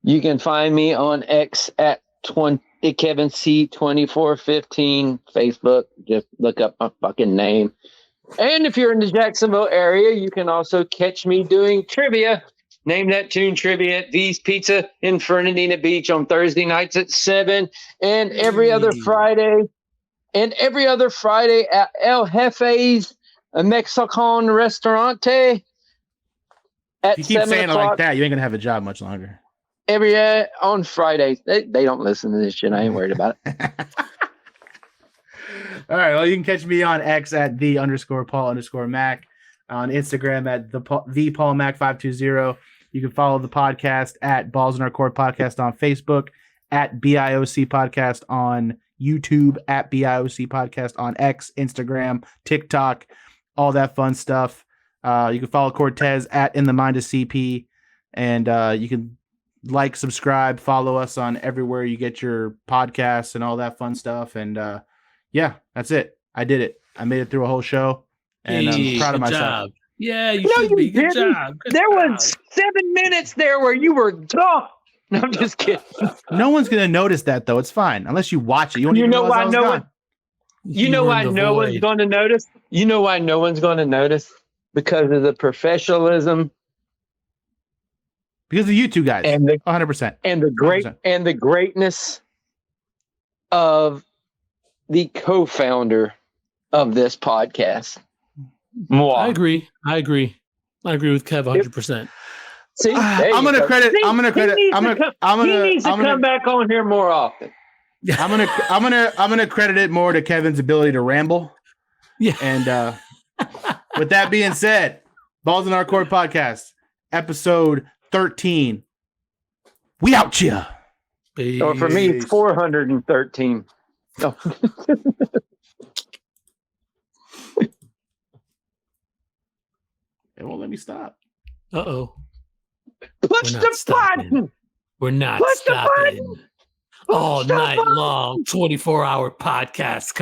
You can find me on X at Kevin C 2415. Facebook. Just look up my fucking name. And if you're in the Jacksonville area, you can also catch me doing trivia. Name That Tune trivia at V's Pizza in Fernandina Beach on Thursday nights at 7, and every other Friday at El Jefe's Mexican Restaurante at 7 o'clock. You keep saying it like that, you ain't gonna have a job much longer. On Fridays. They don't listen to this shit. I ain't worried about it. All right. Well, you can catch me on X at _Paul_Mac, on Instagram at the Paul Mac 520. You can follow the podcast at Balls in Our Court Podcast on Facebook, at BIOC Podcast on YouTube, at BIOC Podcast on X, Instagram, TikTok, all that fun stuff. You can follow Cortez at In the Mind of CP, and you can like, subscribe, follow us on everywhere you get your podcasts and all that fun stuff. And yeah, that's it. I did it. I made it through a whole show, and I'm proud of myself. Job. Yeah, you should be. Good job. There was 7 minutes there where you were gone. No, I'm just kidding. No one's gonna notice that though. It's fine unless you watch it. You know why no one? You know why no one's going to notice? You know why no one's going to notice? Because of the professionalism. Because of you two guys, and 100%, and the greatness of the co-founder of this podcast. Moi. I agree with Kev 100%. See, I'm gonna credit. He needs to come back on here more often. I'm gonna credit it more to Kevin's ability to ramble. Yeah. And with that being said, Balls in Our Court Podcast, episode 13. We out here. Or for me, it's 413. No. It won't let me stop. Uh-oh. Push the button. We're not stopping. All night long, 24-hour podcast.